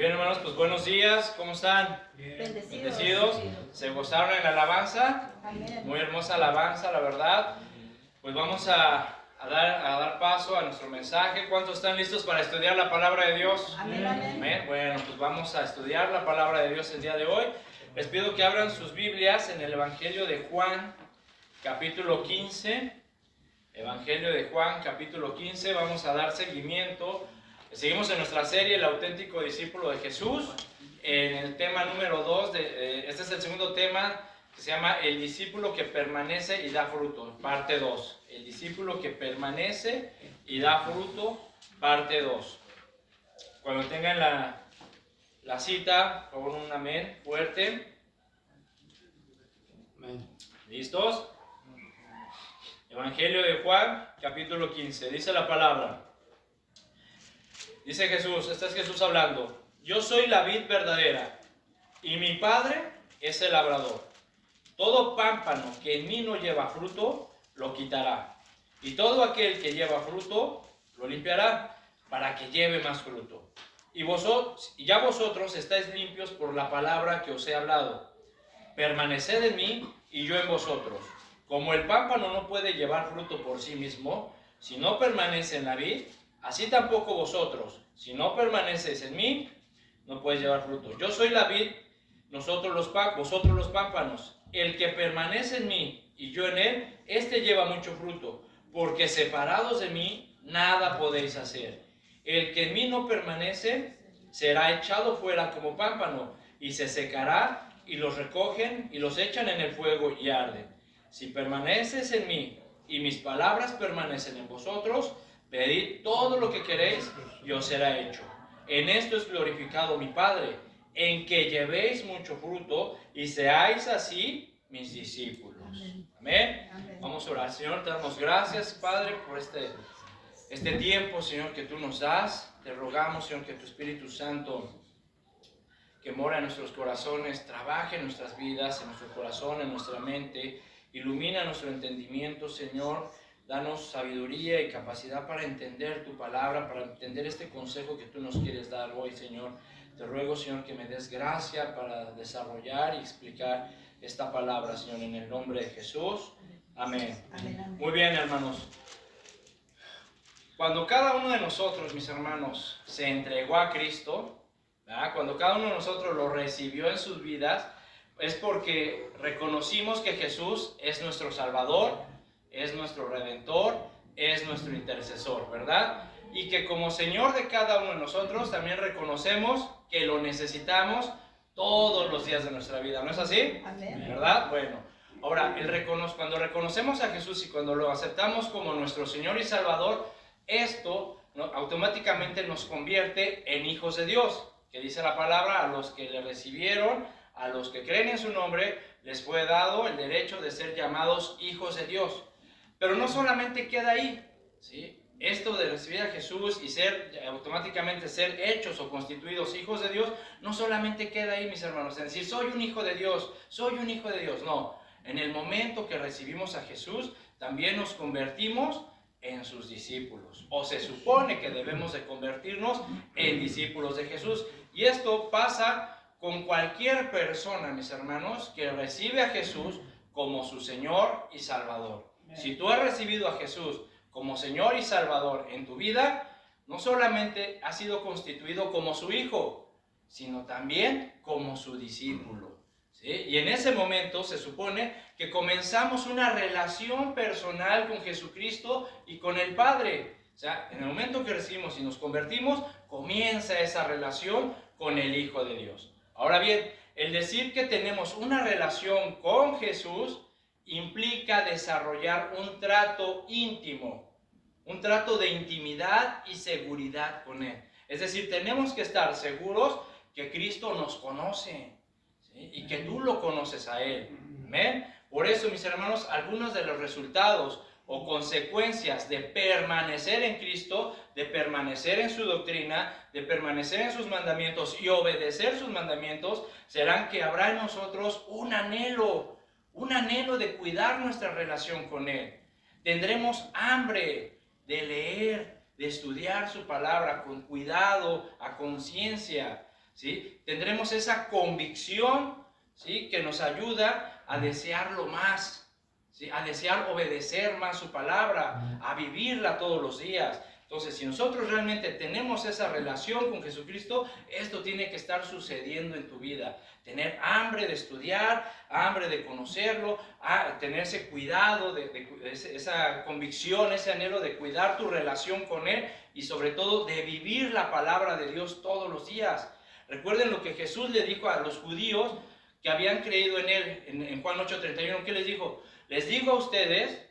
bien, hermanos, pues buenos días, ¿cómo están? Bendecidos. ¿Se gozaron en la alabanza? Amén. Muy hermosa alabanza, la verdad. Pues vamos a dar paso a nuestro mensaje. ¿Cuántos están listos para estudiar la palabra de Dios? Amén. Amén. Bueno, pues vamos a estudiar la palabra de Dios el día de hoy. Les pido que abran sus Biblias en el Evangelio de Juan, capítulo 15. Evangelio de Juan, capítulo 15. Vamos a dar seguimiento. Seguimos en nuestra serie El auténtico discípulo de Jesús. En el tema número 2, este es el segundo tema, que se llama El discípulo que permanece y da fruto, parte 2. El discípulo que permanece y da fruto, parte 2. Cuando tengan la cita, por favor, un amén fuerte. Amén. ¿Listos? Evangelio de Juan, capítulo 15. Dice la palabra. Dice Jesús, este es Jesús hablando. Yo soy la vid verdadera y mi Padre es el labrador. Todo pámpano que en mí no lleva fruto, lo quitará. Y todo aquel que lleva fruto, lo limpiará para que lleve más fruto. Y ya vosotros estáis limpios por la palabra que os he hablado. Permaneced en mí y yo en vosotros. Como el pámpano no puede llevar fruto por sí mismo, si no permanece en la vid, así tampoco vosotros, si no permanecéis en mí, no podéis llevar fruto. Yo soy la vid, vosotros los pámpanos. El que permanece en mí y yo en él, este lleva mucho fruto, porque separados de mí, nada podéis hacer. El que en mí no permanece, será echado fuera como pámpano, y se secará, y los recogen, y los echan en el fuego, y arden. Si permaneces en mí, y mis palabras permanecen en vosotros, pedid todo lo que queréis y os será hecho. En esto es glorificado mi Padre, en que llevéis mucho fruto y seáis así mis discípulos. Amén. Amén. Vamos a orar. Señor, te damos gracias, Padre, por este tiempo, Señor, que tú nos das. Te rogamos, Señor, que tu Espíritu Santo, que mora en nuestros corazones, trabaje en nuestras vidas, en nuestro corazón, en nuestra mente. Ilumina nuestro entendimiento, Señor. Danos sabiduría y capacidad para entender tu palabra, para entender este consejo que tú nos quieres dar hoy, Señor. Te ruego, Señor, que me des gracia para desarrollar y explicar esta palabra, Señor, en el nombre de Jesús. Amén. Amén. Muy bien, hermanos. Cuando cada uno de nosotros, mis hermanos, se entregó a Cristo, ¿verdad? Cuando cada uno de nosotros lo recibió en sus vidas, es porque reconocimos que Jesús es nuestro Salvador, es nuestro Redentor, es nuestro intercesor, ¿verdad? Y que como Señor de cada uno de nosotros también reconocemos que lo necesitamos todos los días de nuestra vida, ¿no es así? Amén. ¿Verdad? Bueno, ahora, cuando reconocemos a Jesús y cuando lo aceptamos como nuestro Señor y Salvador, esto automáticamente nos convierte en hijos de Dios, que dice la palabra, a los que le recibieron, a los que creen en su nombre, les fue dado el derecho de ser llamados hijos de Dios. Pero no solamente queda ahí, ¿sí? Esto de recibir a Jesús y automáticamente ser hechos o constituidos hijos de Dios, no solamente queda ahí, mis hermanos, en decir, soy un hijo de Dios, soy un hijo de Dios. No, en el momento que recibimos a Jesús, también nos convertimos en sus discípulos. O se supone que debemos de convertirnos en discípulos de Jesús. Y esto pasa con cualquier persona, mis hermanos, que recibe a Jesús como su Señor y Salvador. Si tú has recibido a Jesús como Señor y Salvador en tu vida, no solamente has sido constituido como su hijo, sino también como su discípulo, ¿sí? Y en ese momento se supone que comenzamos una relación personal con Jesucristo y con el Padre. O sea, en el momento que recibimos y nos convertimos, comienza esa relación con el Hijo de Dios. Ahora bien, el decir que tenemos una relación con Jesús implica desarrollar un trato íntimo, un trato de intimidad y seguridad con Él. Es decir, tenemos que estar seguros que Cristo nos conoce, ¿sí? Y que tú lo conoces a Él. ¿Amén? Por eso, mis hermanos, algunos de los resultados o consecuencias de permanecer en Cristo, de permanecer en su doctrina, de permanecer en sus mandamientos y obedecer sus mandamientos, serán que habrá en nosotros un anhelo de cuidar nuestra relación con Él. Tendremos hambre de leer, de estudiar su palabra con cuidado, a conciencia. ¿sí? Tendremos esa convicción, ¿sí? Que nos ayuda a desearlo más, ¿sí? A desear obedecer más su palabra, a vivirla todos los días. Entonces, si nosotros realmente tenemos esa relación con Jesucristo, esto tiene que estar sucediendo en tu vida. Tener hambre de estudiar, hambre de conocerlo, tener ese cuidado, esa convicción, ese anhelo de cuidar tu relación con Él y sobre todo de vivir la palabra de Dios todos los días. Recuerden lo que Jesús le dijo a los judíos que habían creído en Él, en Juan 8:31, ¿qué les dijo? Les digo a ustedes,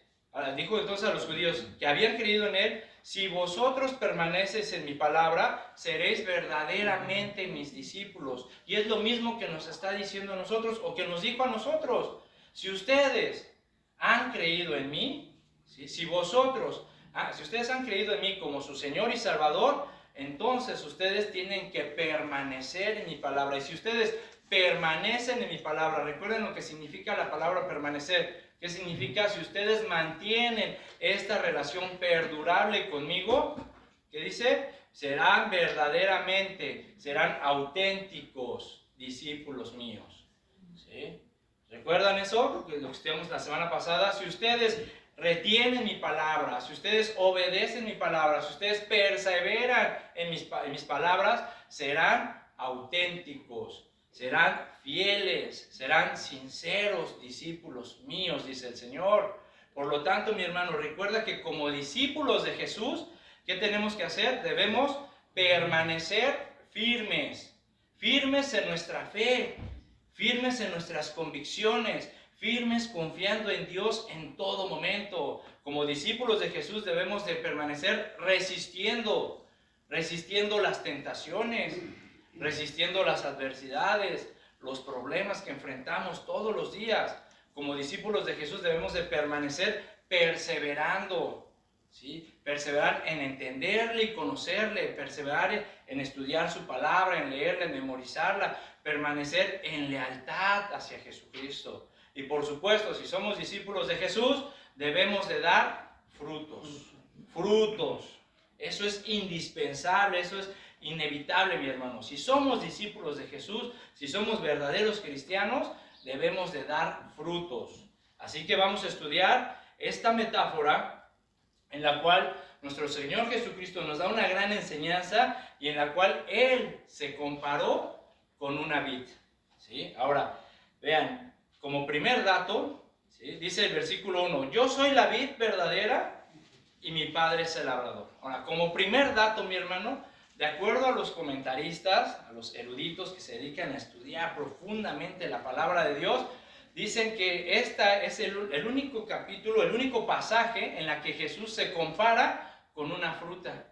dijo entonces a los judíos que habían creído en Él, si vosotros permanecéis en mi palabra, seréis verdaderamente mis discípulos. Y es lo mismo que nos está diciendo a nosotros, o que nos dijo a nosotros. Si ustedes han creído en mí, ¿sí? Si ustedes han creído en mí como su Señor y Salvador, entonces ustedes tienen que permanecer en mi palabra. Y si ustedes permanecen en mi palabra, recuerden lo que significa la palabra permanecer. ¿Qué significa? Si ustedes mantienen esta relación perdurable conmigo, ¿qué dice? Serán auténticos discípulos míos. ¿Sí? ¿Recuerdan eso? Lo que estudiamos la semana pasada. Si ustedes retienen mi palabra, si ustedes obedecen mi palabra, si ustedes perseveran en mis palabras, serán auténticos. Serán fieles, serán sinceros discípulos míos, dice el Señor. Por lo tanto, mi hermano, recuerda que como discípulos de Jesús, ¿qué tenemos que hacer? Debemos permanecer firmes, firmes en nuestra fe, firmes en nuestras convicciones, firmes confiando en Dios en todo momento. Como discípulos de Jesús debemos de permanecer resistiendo las tentaciones, resistiendo las adversidades, los problemas que enfrentamos todos los días. Como discípulos de Jesús debemos de permanecer perseverando, ¿sí? Perseverar en entenderle y conocerle, perseverar en estudiar su palabra, en leerla, en memorizarla, permanecer en lealtad hacia Jesucristo. Y por supuesto, si somos discípulos de Jesús, debemos de dar frutos. Eso es indispensable, eso es inevitable, mi hermano. Si somos discípulos de Jesús, si somos verdaderos cristianos, debemos de dar frutos. Así que vamos a estudiar esta metáfora en la cual nuestro Señor Jesucristo nos da una gran enseñanza y en la cual Él se comparó con una vid. ¿Sí? Ahora, vean, como primer dato, ¿sí? Dice el versículo 1, yo soy la vid verdadera y mi Padre es el labrador. Ahora, como primer dato, mi hermano, de acuerdo a los comentaristas, a los eruditos que se dedican a estudiar profundamente la palabra de Dios, dicen que este es el único capítulo, el único pasaje en la que Jesús se compara con una fruta.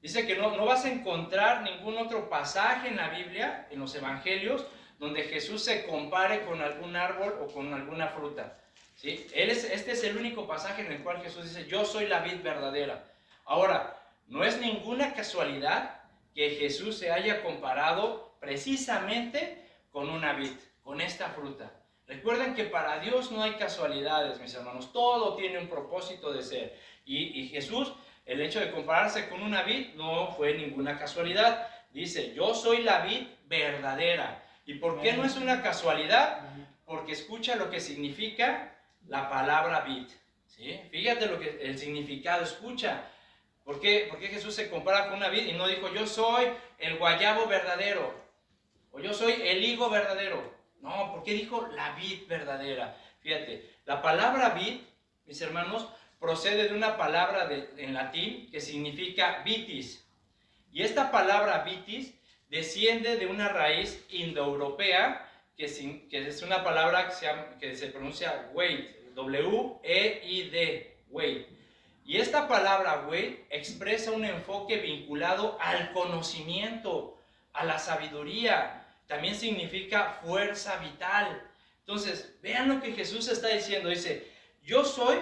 Dice que no vas a encontrar ningún otro pasaje en la Biblia, en los evangelios, donde Jesús se compare con algún árbol o con alguna fruta. ¿Sí? Este es el único pasaje en el cual Jesús dice, yo soy la vid verdadera. Ahora, no es ninguna casualidad que Jesús se haya comparado precisamente con una vid, con esta fruta. Recuerden que para Dios no hay casualidades, mis hermanos. Todo tiene un propósito de ser. Y Jesús, el hecho de compararse con una vid no fue ninguna casualidad. Dice, yo soy la vid verdadera. ¿Y por qué no es una casualidad? Porque escucha lo que significa la palabra vid. ¿Sí? Fíjate el significado, escucha. ¿Por qué Jesús se compara con una vid y no dijo, yo soy el guayabo verdadero? O yo soy el higo verdadero. No, ¿por qué dijo la vid verdadera? Fíjate, la palabra vid, mis hermanos, procede de una palabra en latín que significa vitis. Y esta palabra vitis desciende de una raíz indoeuropea que es una palabra que se pronuncia weid, W-E-I-D, weid. Y esta palabra weid expresa un enfoque vinculado al conocimiento, a la sabiduría. También significa fuerza vital. Entonces, vean lo que Jesús está diciendo. Dice, yo soy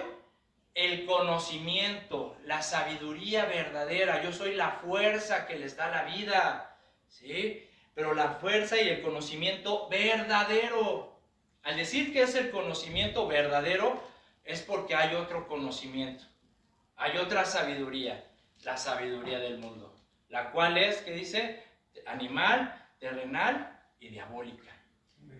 el conocimiento, la sabiduría verdadera. Yo soy la fuerza que les da la vida. ¿Sí? Pero la fuerza y el conocimiento verdadero. Al decir que es el conocimiento verdadero, es porque hay otro conocimiento. Hay otra sabiduría, la sabiduría del mundo. La cual es, ¿qué dice? Animal, terrenal y diabólica.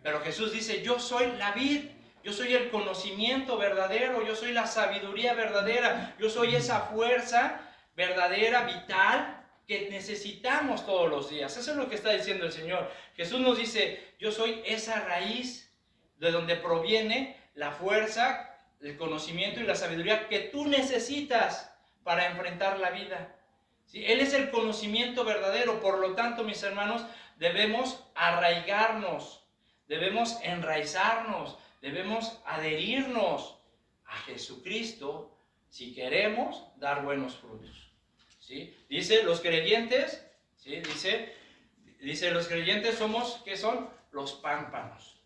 Pero Jesús dice, yo soy la vid, yo soy el conocimiento verdadero, yo soy la sabiduría verdadera, yo soy esa fuerza verdadera, vital, que necesitamos todos los días. Eso es lo que está diciendo el Señor. Jesús nos dice, yo soy esa raíz de donde proviene la fuerza, el conocimiento y la sabiduría que tú necesitas para enfrentar la vida. ¿Sí? Él es el conocimiento verdadero, por lo tanto, mis hermanos, debemos arraigarnos, debemos enraizarnos, debemos adherirnos a Jesucristo si queremos dar buenos frutos. ¿Sí? Dice los creyentes, ¿sí? dice los creyentes somos, ¿qué son? Los pámpanos.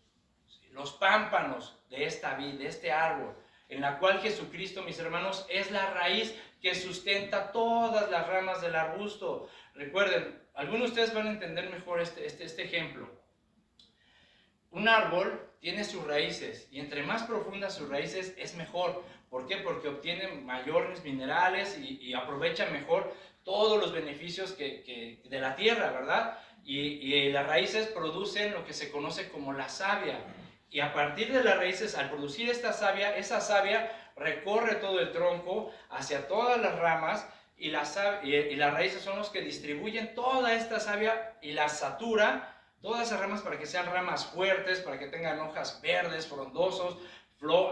¿Sí? Los pámpanos de esta vid, de este árbol, en la cual Jesucristo, mis hermanos, es la raíz que sustenta todas las ramas del arbusto. Recuerden, algunos de ustedes van a entender mejor este ejemplo. Un árbol tiene sus raíces y entre más profundas sus raíces es mejor. ¿Por qué? Porque obtiene mayores minerales y aprovecha mejor todos los beneficios de la tierra, ¿verdad? Y las raíces producen lo que se conoce como la savia. Y a partir de las raíces, al producir esa savia recorre todo el tronco hacia todas las ramas y las raíces son los que distribuyen toda esta savia y la satura todas esas ramas para que sean ramas fuertes, para que tengan hojas verdes, frondosos,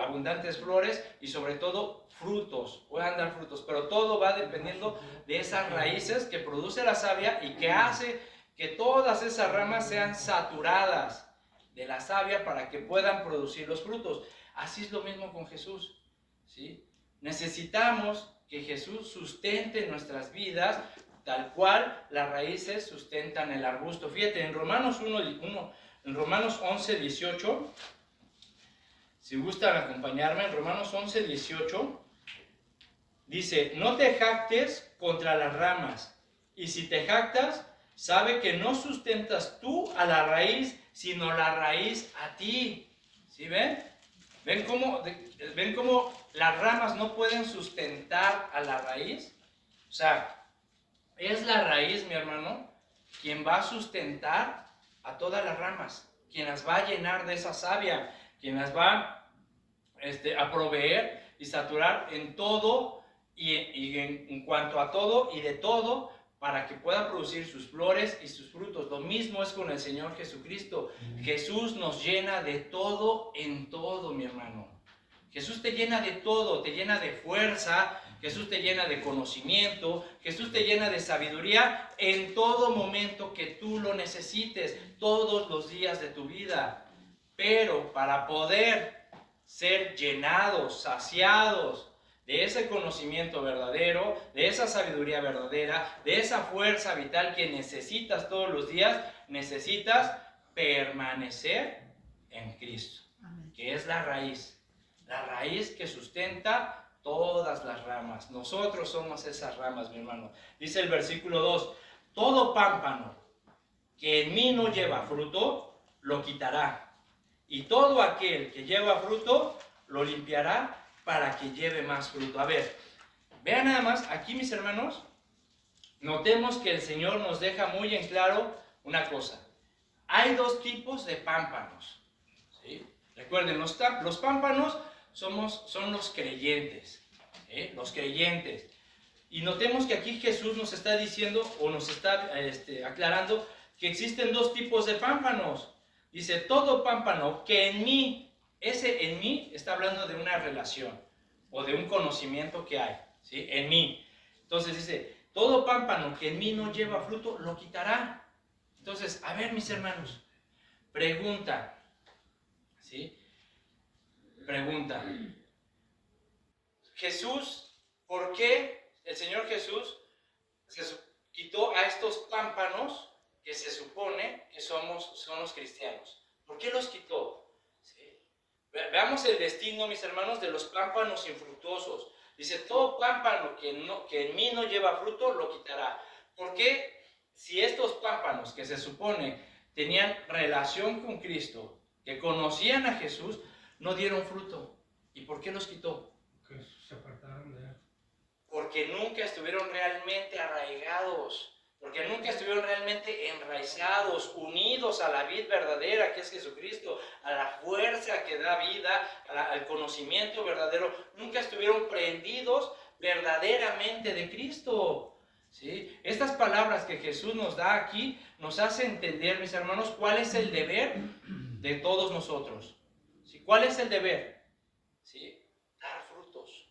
abundantes flores y sobre todo frutos, puedan dar frutos, pero todo va dependiendo de esas raíces que produce la savia y que hace que todas esas ramas sean saturadas de la savia para que puedan producir los frutos. Así es lo mismo con Jesús, ¿sí? Necesitamos que Jesús sustente nuestras vidas tal cual las raíces sustentan el arbusto. Fíjate, en Romanos 11, 18, si gustan acompañarme, en Romanos 11, 18, dice, no te jactes contra las ramas, y si te jactas, sabe que no sustentas tú a la raíz, sino la raíz a ti. ¿Sí ven? ¿Ven cómo las ramas no pueden sustentar a la raíz? O sea, es la raíz, mi hermano, quien va a sustentar a todas las ramas, quien las va a llenar de esa savia, quien las va a proveer y saturar en todo y en cuanto a todo y de todo para que pueda producir sus flores y sus frutos. Lo mismo es con el Señor Jesucristo. Jesús nos llena de todo en todo, mi hermano. Jesús te llena de todo, te llena de fuerza, Jesús te llena de conocimiento, Jesús te llena de sabiduría en todo momento que tú lo necesites, todos los días de tu vida. Pero para poder ser llenados, saciados de ese conocimiento verdadero, de esa sabiduría verdadera, de esa fuerza vital que necesitas todos los días, necesitas permanecer en Cristo, que es la raíz que sustenta todas las ramas. Nosotros somos esas ramas, mi hermano. Dice el versículo 2, todo pámpano que en mí no lleva fruto, lo quitará. Y todo aquel que lleva fruto, lo limpiará para que lleve más fruto. A ver, vean nada más, aquí mis hermanos, notemos que el Señor nos deja muy en claro una cosa. Hay dos tipos de pámpanos, ¿sí? Recuerden, los pámpanos son los creyentes, los creyentes. Y notemos que aquí Jesús nos está diciendo o nos está aclarando que existen dos tipos de pámpanos. Dice, todo pámpano que en mí, ese en mí está hablando de una relación o de un conocimiento que hay, ¿sí? En mí. Entonces dice, todo pámpano que en mí no lleva fruto, lo quitará. Entonces, a ver, mis hermanos, pregunta, ¿sí? Pregunta. Jesús, ¿por qué el Señor Jesús quitó a estos pámpanos que se supone que son los cristianos? ¿Por qué los quitó? ¿Sí? Veamos el destino, mis hermanos, de los pámpanos infructuosos. Dice, todo pámpano que en mí no lleva fruto, lo quitará. ¿Por qué si estos pámpanos que se supone tenían relación con Cristo, que conocían a Jesús, no dieron fruto? ¿Y por qué los quitó? Que se apartaron de él. Porque nunca estuvieron realmente arraigados, porque nunca estuvieron realmente enraizados enraizados, unidos a la vid verdadera que es Jesucristo, a la fuerza que da vida, al conocimiento verdadero. Nunca estuvieron prendidos verdaderamente de Cristo. ¿Sí? Estas palabras que Jesús nos da aquí nos hace entender, mis hermanos, cuál es el deber de todos nosotros. ¿Sí? ¿Cuál es el deber? ¿Sí? Dar frutos.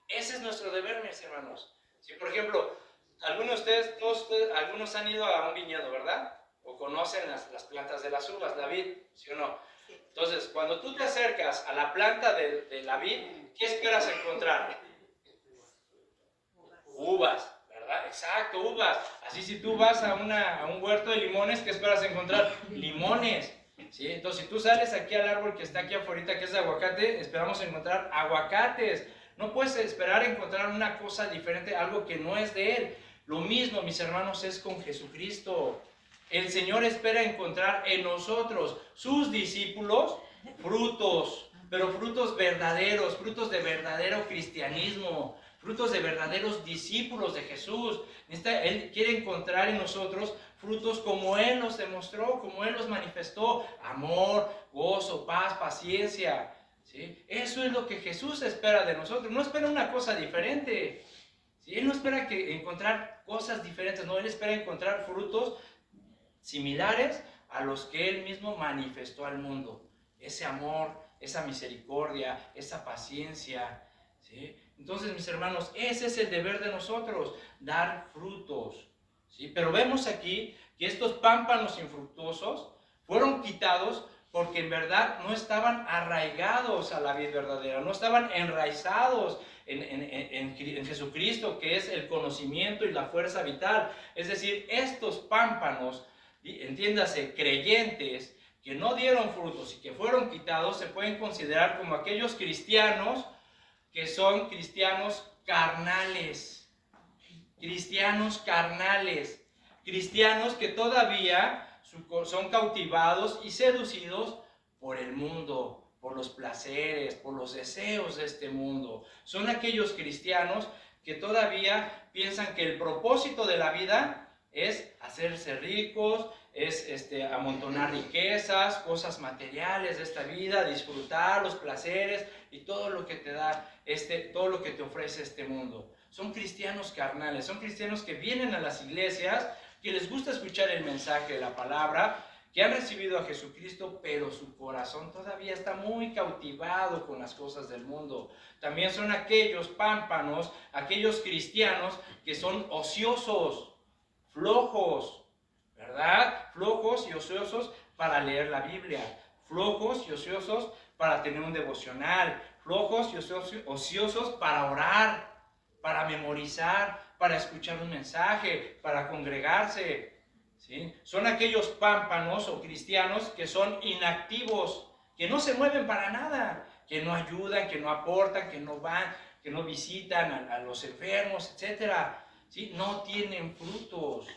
Ese es nuestro deber, mis hermanos. ¿Sí? Por ejemplo, algunos de ustedes, todos ustedes, algunos han ido a un viñedo, ¿verdad? O conocen las plantas de las uvas, la vid, ¿sí o no? Entonces, cuando tú te acercas a la planta de la vid, ¿qué esperas encontrar? Uvas. ¿Verdad? Exacto, uvas. Así si tú vas a un huerto de limones, ¿qué esperas encontrar? Limones. ¿Sí? Entonces, si tú sales aquí al árbol que está aquí afuera, que es de aguacate, esperamos encontrar aguacates. No puedes esperar encontrar una cosa diferente, algo que no es de Él. Lo mismo, mis hermanos, es con Jesucristo. El Señor espera encontrar en nosotros, sus discípulos, frutos, pero frutos verdaderos, frutos de verdadero cristianismo, frutos de verdaderos discípulos de Jesús. Él quiere encontrar en nosotros frutos como Él nos demostró, como Él los manifestó: amor, gozo, paz, paciencia. ¿Sí? Eso es lo que Jesús espera de nosotros. No espera una cosa diferente. ¿Sí? Él no espera encontrar cosas diferentes, no, Él espera encontrar frutos similares a los que Él mismo manifestó al mundo. Ese amor, esa misericordia, esa paciencia. ¿Sí? Entonces, mis hermanos, ese es el deber de nosotros, dar frutos. ¿Sí? Pero vemos aquí que estos pámpanos infructuosos fueron quitados porque en verdad no estaban arraigados a la vid verdadera, no estaban enraizados en Jesucristo, que es el conocimiento y la fuerza vital. Es decir, estos pámpanos, entiéndase, creyentes, que no dieron frutos y que fueron quitados, se pueden considerar como aquellos cristianos que son cristianos carnales. Cristianos carnales. Cristianos que todavía son cautivados y seducidos por el mundo, por los placeres, por los deseos de este mundo. Son aquellos cristianos que todavía piensan que el propósito de la vida es hacerse ricos, es amontonar riquezas, cosas materiales de esta vida, disfrutar los placeres y todo lo que te da todo lo que te ofrece este mundo. Son cristianos carnales, son cristianos que vienen a las iglesias, que les gusta escuchar el mensaje de la palabra, que han recibido a Jesucristo, pero su corazón todavía está muy cautivado con las cosas del mundo. También son aquellos pámpanos, aquellos cristianos que son ociosos, flojos, ¿verdad? Flojos y ociosos para leer la Biblia, flojos y ociosos para tener un devocional, flojos y ociosos para orar, para memorizar, para escuchar un mensaje, para congregarse. ¿Sí? Son aquellos pámpanos o cristianos que son inactivos, que no se mueven para nada, que no ayudan, que no aportan, que no van, que no visitan a los enfermos, etc. ¿Sí? No tienen frutos,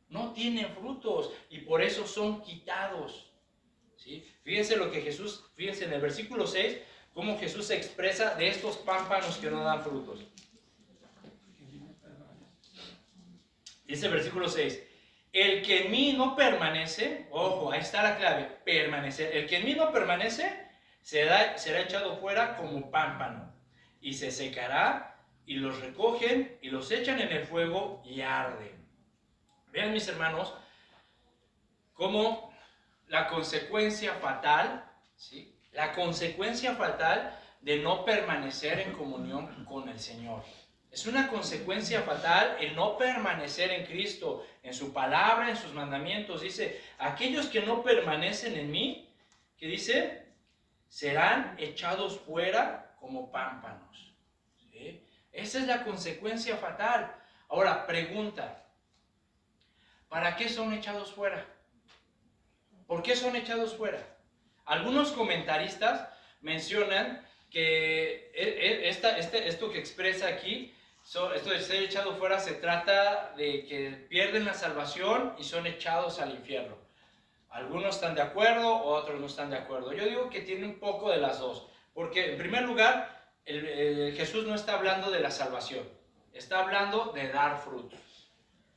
no tienen frutos y por eso son quitados. ¿Sí? Fíjense lo que Jesús, fíjense en el versículo 6, cómo Jesús se expresa de estos pámpanos que no dan frutos. Dice el versículo 6, el que en mí no permanece, ojo, ahí está la clave, permanecer. El que en mí no permanece será echado fuera como pámpano y se secará y los recogen y los echan en el fuego y arden. Vean, mis hermanos, cómo la consecuencia fatal, ¿sí? La consecuencia fatal de no permanecer en comunión con el Señor. Es una consecuencia fatal el no permanecer en Cristo, en su palabra, en sus mandamientos. Dice, aquellos que no permanecen en mí, ¿qué dice? Serán echados fuera como pámpanos. ¿Sí? Esa es la consecuencia fatal. Ahora, pregunta, ¿para qué son echados fuera? ¿Por qué son echados fuera? Algunos comentaristas mencionan que esto que expresa aquí, esto de ser echado fuera, se trata de que pierden la salvación y son echados al infierno. Algunos están de acuerdo, otros no están de acuerdo. Yo digo que tiene un poco de las dos, porque en primer lugar, Jesús no está hablando de la salvación, está hablando de dar frutos.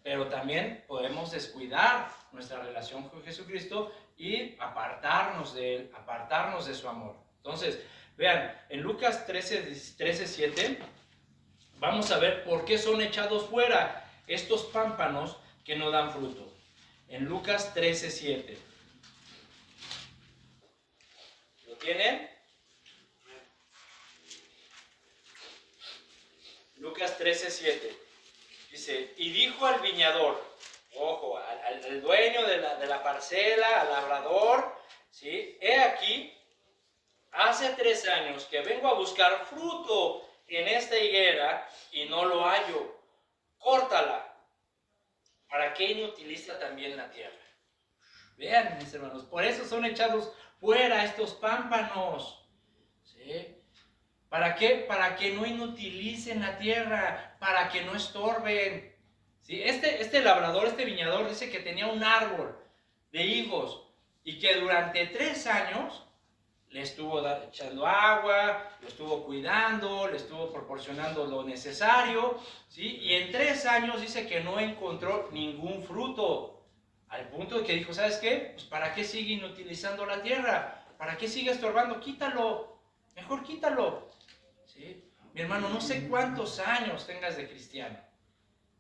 pero también podemos descuidar nuestra relación con Jesucristo y apartarnos de Él, apartarnos de su amor. Entonces, vean, en Lucas 13:7, vamos a ver por qué son echados fuera estos pámpanos que no dan fruto. En Lucas 13:7. ¿Lo tienen? Lucas 13:7. Dice, y dijo al viñador, ojo, al dueño de la parcela, al labrador, ¿sí? He aquí, hace 3 años que vengo a buscar fruto en esta higuera y no lo hallo. Córtala. ¿Para qué inutiliza también la tierra? Vean, mis hermanos, por eso son echados fuera estos pámpanos. ¿Sí? ¿Para qué? Para que no inutilicen la tierra, para que no estorben. ¿Sí? Este labrador, este viñador, dice que tenía un árbol de higos y que durante 3 años le estuvo echando agua, lo estuvo cuidando, le estuvo proporcionando lo necesario, ¿sí? Y en 3 años dice que no encontró ningún fruto, al punto de que dijo, ¿sabes qué? Pues ¿para qué sigue inutilizando la tierra? ¿Para qué sigue estorbando? Quítalo, mejor quítalo, ¿sí? Mi hermano, no sé cuántos años tengas de cristiano,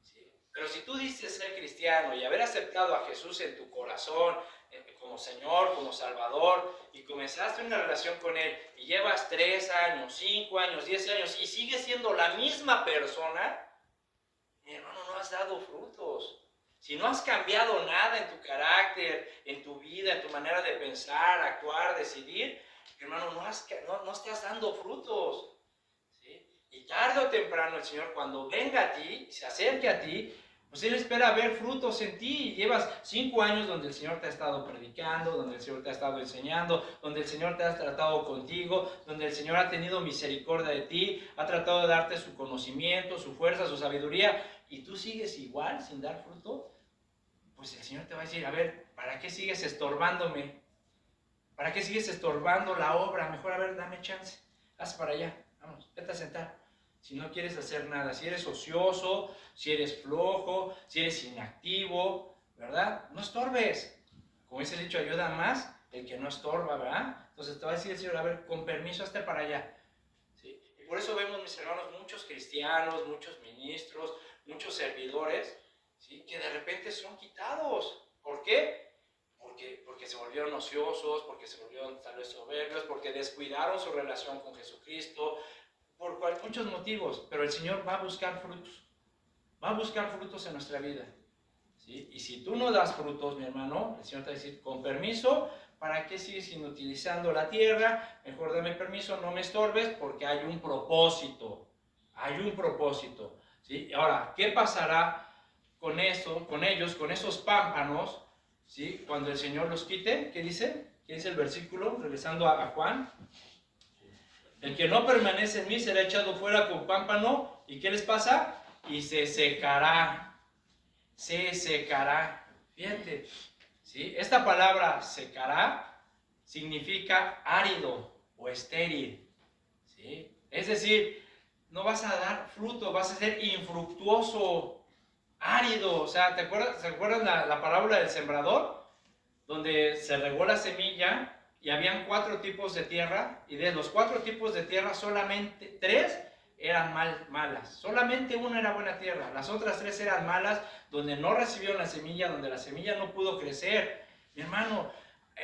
¿sí? Pero si tú dices ser cristiano y haber aceptado a Jesús en tu corazón, como Señor, como Salvador, y comenzaste una relación con Él, y llevas 3 años, 5 años, 10 años, y sigues siendo la misma persona, mi hermano, no has dado frutos. Si no has cambiado nada en tu carácter, en tu vida, en tu manera de pensar, actuar, decidir, mi hermano, no estás dando frutos, ¿sí? Y tarde o temprano el Señor, cuando venga a ti, se acerque a ti, pues Él espera ver frutos en ti. Llevas 5 años donde el Señor te ha estado predicando, donde el Señor te ha estado enseñando, donde el Señor te ha tratado contigo, donde el Señor ha tenido misericordia de ti, ha tratado de darte su conocimiento, su fuerza, su sabiduría, y tú sigues igual sin dar fruto. Pues el Señor te va a decir, a ver, ¿para qué sigues estorbándome? ¿Para qué sigues estorbando la obra? Mejor, a ver, dame chance, haz para allá, vamos, vete a sentar. Si no quieres hacer nada, si eres ocioso, si eres flojo, si eres inactivo, ¿verdad? No estorbes. Como dice el dicho, ayuda más el que no estorba, ¿verdad? Entonces te va a decir el Señor, a ver, con permiso, hazte para allá. ¿Sí? Y por eso vemos, mis hermanos, muchos cristianos, muchos ministros, muchos servidores, ¿sí? Que de repente son quitados. ¿Por qué? Porque se volvieron ociosos, porque se volvieron tal vez soberbios, porque descuidaron su relación con Jesucristo, por muchos motivos, pero el Señor va a buscar frutos, va a buscar frutos en nuestra vida, ¿sí? Y si tú no das frutos, mi hermano, el Señor te va a decir, con permiso, ¿para qué sigues inutilizando la tierra? Mejor dame permiso, no me estorbes, porque hay un propósito, ¿sí? Ahora, ¿qué pasará con eso, con ellos, con esos pámpanos, ¿sí? Cuando el Señor los quite? ¿Qué dice? ¿Qué dice el versículo? Regresando a Juan. El que no permanece en mí será echado fuera con pámpano. ¿Y qué les pasa? Y se secará. Se secará. Fíjate, ¿sí? Esta palabra secará significa árido o estéril, ¿sí? Es decir, no vas a dar fruto, vas a ser infructuoso, árido. O sea, ¿se acuerdan la parábola del sembrador? Donde se regó la semilla y habían 4 tipos de tierra, y de los 4 tipos de tierra solamente 3 eran malas, solamente una era buena tierra, las otras 3 eran malas, donde no recibieron la semilla, donde la semilla no pudo crecer. Mi hermano,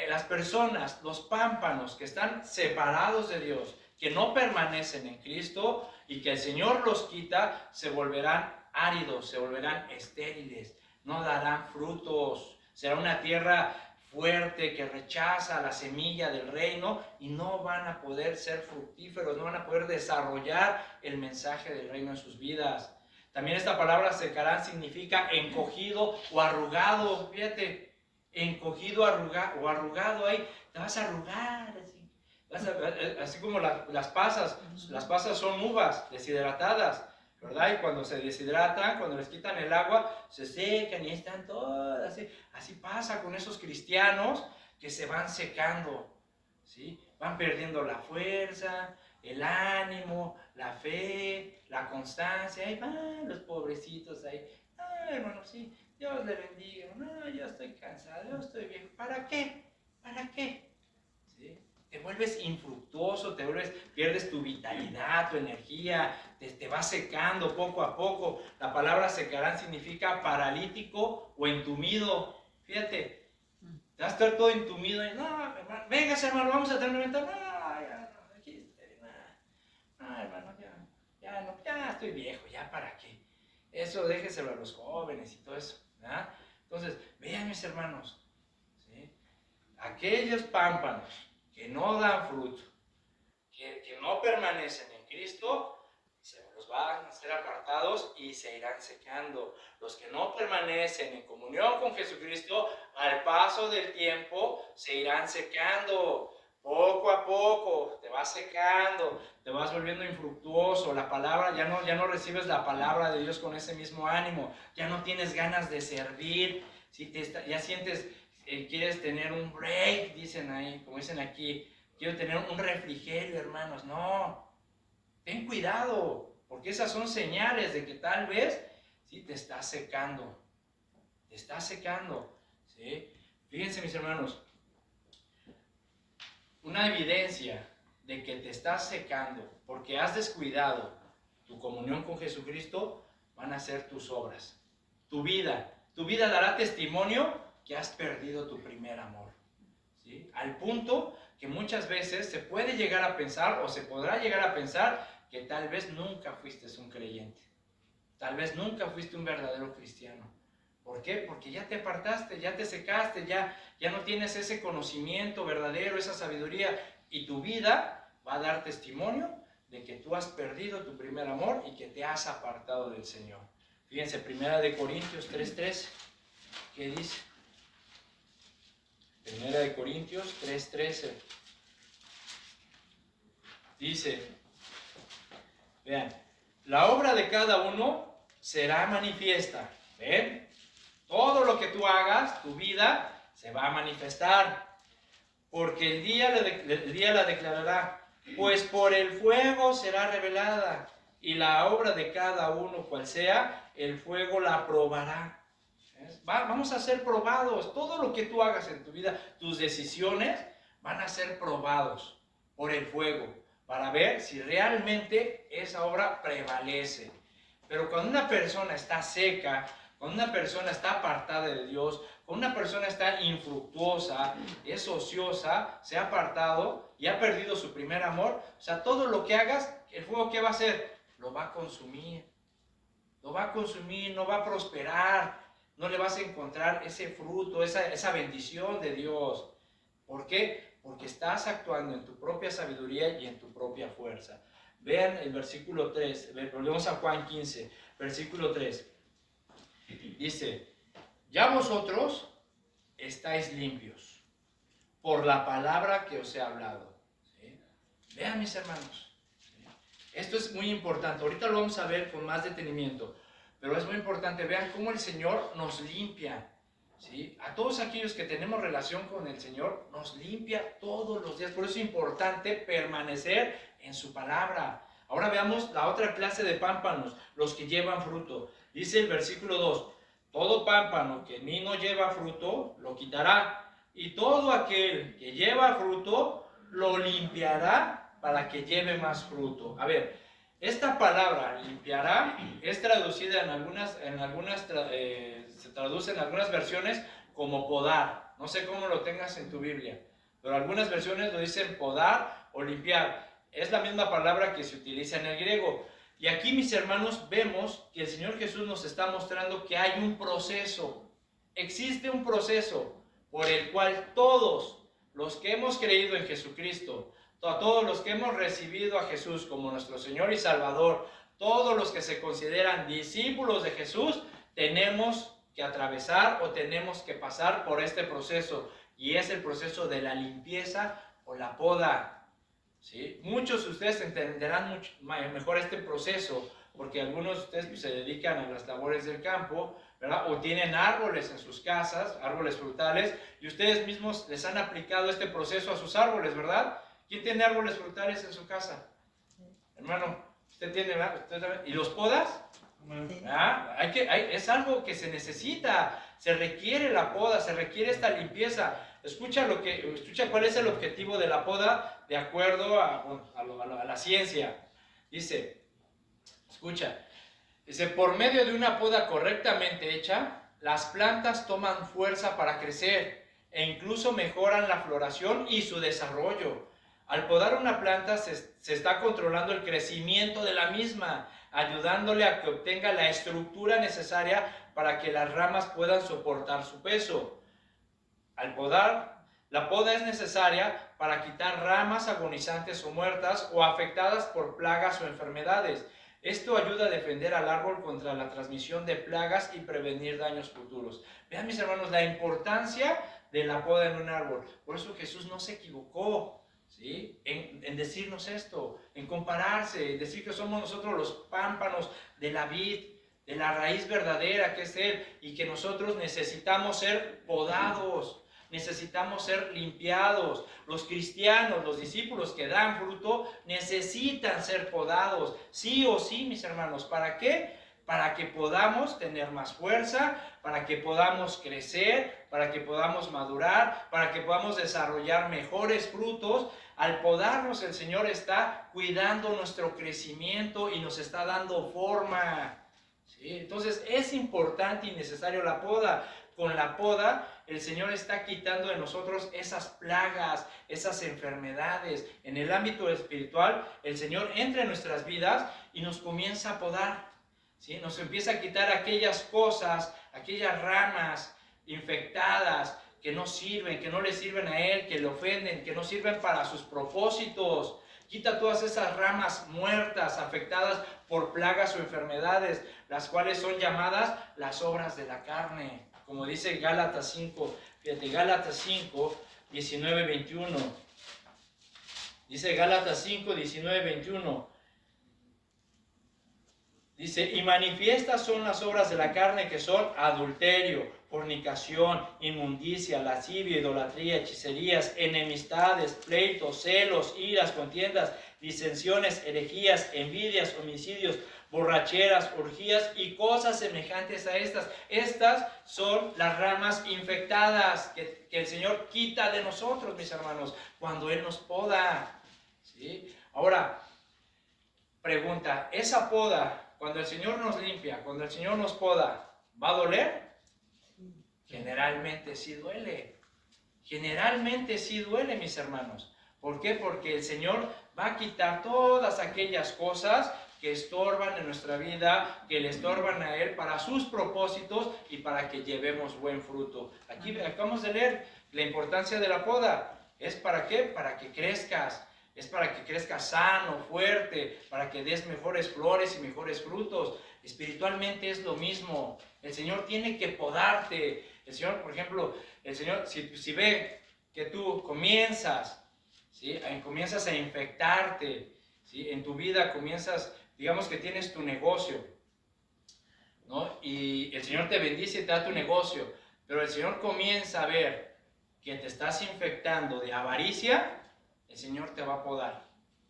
las personas, los pámpanos que están separados de Dios, que no permanecen en Cristo y que el Señor los quita, se volverán áridos, se volverán estériles, no darán frutos. Será una tierra fuerte que rechaza la semilla del reino y no van a poder ser fructíferos, no van a poder desarrollar el mensaje del reino en sus vidas. También esta palabra secarán significa encogido o arrugado. Fíjate, encogido o arrugado, ahí te vas a arrugar así, así como las pasas son uvas deshidratadas, ¿verdad? Y cuando se deshidratan, cuando les quitan el agua, se secan y están todas así. Así pasa con esos cristianos que se van secando, ¿sí? Van perdiendo la fuerza, el ánimo, la fe, la constancia. Ahí van los pobrecitos ahí. Ay, hermano, sí, Dios le bendiga. No, yo estoy cansado, yo estoy viejo. ¿Para qué? ¿Para qué? ¿Sí? Te vuelves infructuoso, pierdes tu vitalidad, tu energía, te vas secando poco a poco. La palabra secarán significa paralítico o entumido. Fíjate, te vas a estar todo entumido. Y, no, hermano, véngase, hermano, vamos a tener una ventana. No, ya, no, aquí, no, hermano, ya estoy viejo, ya para qué. Eso déjeselo a los jóvenes y todo eso. ¿Verdad? Entonces, vean mis hermanos, ¿sí? Aquellos pámpanos que no dan fruto, que no permanecen en Cristo, se los van a ser apartados y se irán secando. Los que no permanecen en comunión con Jesucristo, al paso del tiempo, se irán secando. Poco a poco te vas secando, te vas volviendo infructuoso. La palabra, ya no recibes la palabra de Dios con ese mismo ánimo. Ya no tienes ganas de servir. Si ya sientes, quieres tener un break, dicen ahí, como dicen aquí. Quiero tener un refrigerio, hermanos. No, ten cuidado, porque esas son señales de que tal vez sí te estás secando. Te estás secando. ¿Sí? Fíjense, mis hermanos, una evidencia de que te estás secando porque has descuidado tu comunión con Jesucristo van a ser tus obras. Tu vida dará testimonio que has perdido tu primer amor. ¿Sí? Al punto que muchas veces se puede llegar a pensar o se podrá llegar a pensar que tal vez nunca fuiste un creyente. Tal vez nunca fuiste un verdadero cristiano. ¿Por qué? Porque ya te apartaste, ya te secaste, ya no tienes ese conocimiento verdadero, esa sabiduría, y tu vida va a dar testimonio de que tú has perdido tu primer amor y que te has apartado del Señor. Fíjense, 1 Corintios 3:13, ¿qué dice? 1 Corintios 3:13. Dice, vean, la obra de cada uno será manifiesta. ¿Ven? Todo lo que tú hagas, tu vida, se va a manifestar. Porque el día la declarará. Pues por el fuego será revelada. Y la obra de cada uno, cual sea, el fuego la probará. Vamos a ser probados. Todo lo que tú hagas en tu vida, tus decisiones, van a ser probados por el fuego. Para ver si realmente esa obra prevalece. Pero cuando una persona está seca, cuando una persona está apartada de Dios, cuando una persona está infructuosa, es ociosa, se ha apartado y ha perdido su primer amor, o sea, todo lo que hagas, el fuego, ¿qué va a hacer? Lo va a consumir. Lo va a consumir, no va a prosperar, no le vas a encontrar ese fruto, esa bendición de Dios. ¿Por qué? Porque estás actuando en tu propia sabiduría y en tu propia fuerza. Vean el versículo 3, volvemos a Juan 15, versículo 3. Dice, ya vosotros estáis limpios por la palabra que os he hablado. ¿Sí? Vean, mis hermanos, ¿sí? Esto es muy importante. Ahorita lo vamos a ver con más detenimiento, pero es muy importante. Vean cómo el Señor nos limpia. ¿Sí? A todos aquellos que tenemos relación con el Señor, nos limpia todos los días. Por eso es importante permanecer en su palabra. Ahora veamos la otra clase de pámpanos, los que llevan fruto. Dice el versículo 2, todo pámpano que en mí no lleva fruto, lo quitará. Y todo aquel que lleva fruto, lo limpiará para que lleve más fruto. A ver, esta palabra, limpiará, es traducida se traduce en algunas versiones como podar. No sé cómo lo tengas en tu Biblia, pero algunas versiones lo dicen podar o limpiar. Es la misma palabra que se utiliza en el griego. Y aquí, mis hermanos, vemos que el Señor Jesús nos está mostrando que hay un proceso. Existe un proceso por el cual todos los que hemos creído en Jesucristo, a todos los que hemos recibido a Jesús como nuestro Señor y Salvador, todos los que se consideran discípulos de Jesús, tenemos que atravesar o tenemos que pasar por este proceso, y es el proceso de la limpieza o la poda. ¿Sí? Muchos de ustedes entenderán mejor este proceso, porque algunos de ustedes se dedican a las labores del campo, ¿verdad? O tienen árboles en sus casas, árboles frutales, y ustedes mismos les han aplicado este proceso a sus árboles, ¿verdad? ¿Quién tiene árboles frutales en su casa? Hermano, ¿usted tiene, ¿verdad? ¿Usted también? ¿Y los podas? Amén. ¿Ah? Es algo que se necesita, se requiere la poda, se requiere esta limpieza. Escucha cuál es el objetivo de la poda de acuerdo a la ciencia. Dice, por medio de una poda correctamente hecha, las plantas toman fuerza para crecer e incluso mejoran la floración y su desarrollo. Al podar una planta se está controlando el crecimiento de la misma, ayudándole a que obtenga la estructura necesaria para que las ramas puedan soportar su peso. Al podar, la poda es necesaria para quitar ramas agonizantes o muertas o afectadas por plagas o enfermedades. Esto ayuda a defender al árbol contra la transmisión de plagas y prevenir daños futuros. Vean, mis hermanos, la importancia de la poda en un árbol. Por eso Jesús no se equivocó, ¿sí? en decirnos esto, en compararse, en decir que somos nosotros los pámpanos de la vid, de la raíz verdadera que es Él, y que nosotros necesitamos ser podados. Necesitamos ser limpiados. Los cristianos, los discípulos que dan fruto, necesitan ser podados, sí o sí, mis hermanos. ¿Para qué? Para que podamos tener más fuerza, para que podamos crecer, para que podamos madurar, para que podamos desarrollar mejores frutos. Al podarnos, el Señor está cuidando nuestro crecimiento y nos está dando forma. ¿Sí? Entonces es importante y necesario la poda. Con la poda, el Señor está quitando de nosotros esas plagas, esas enfermedades. En el ámbito espiritual, el Señor entra en nuestras vidas y nos comienza a podar, ¿sí? Nos empieza a quitar aquellas cosas, aquellas ramas infectadas que no sirven, que no le sirven a Él, que le ofenden, que no sirven para sus propósitos. Quita todas esas ramas muertas, afectadas por plagas o enfermedades, las cuales son llamadas las obras de la carne. Como dice Gálatas 5, fíjate, Gálatas 5, 19, 21. Dice Gálatas 5, 19, 21. Dice, y manifiestas son las obras de la carne, que son adulterio, fornicación, inmundicia, lascivia, idolatría, hechicerías, enemistades, pleitos, celos, iras, contiendas, disensiones, herejías, envidias, homicidios, borracheras, orgías y cosas semejantes a estas. Estas son las ramas infectadas que el Señor quita de nosotros, mis hermanos, cuando Él nos poda, ¿sí? Ahora, pregunta, ¿esa poda, cuando el Señor nos limpia, cuando el Señor nos poda, va a doler? Generalmente sí duele. Generalmente sí duele, mis hermanos. ¿Por qué? Porque el Señor va a quitar todas aquellas cosas que estorban en nuestra vida, que le estorban a Él para sus propósitos y para que llevemos buen fruto. Aquí acabamos de leer la importancia de la poda. ¿Es para qué? Para que crezcas. Es para que crezcas sano, fuerte, para que des mejores flores y mejores frutos. Espiritualmente es lo mismo. El Señor tiene que podarte. El Señor, por ejemplo, el Señor, si ve que tú comienzas, ¿sí? Comienzas a infectarte, ¿sí? En tu vida comienzas, digamos que tienes tu negocio, ¿no? Y el Señor te bendice y te da tu negocio, pero el Señor comienza a ver que te estás infectando de avaricia, el Señor te va a podar.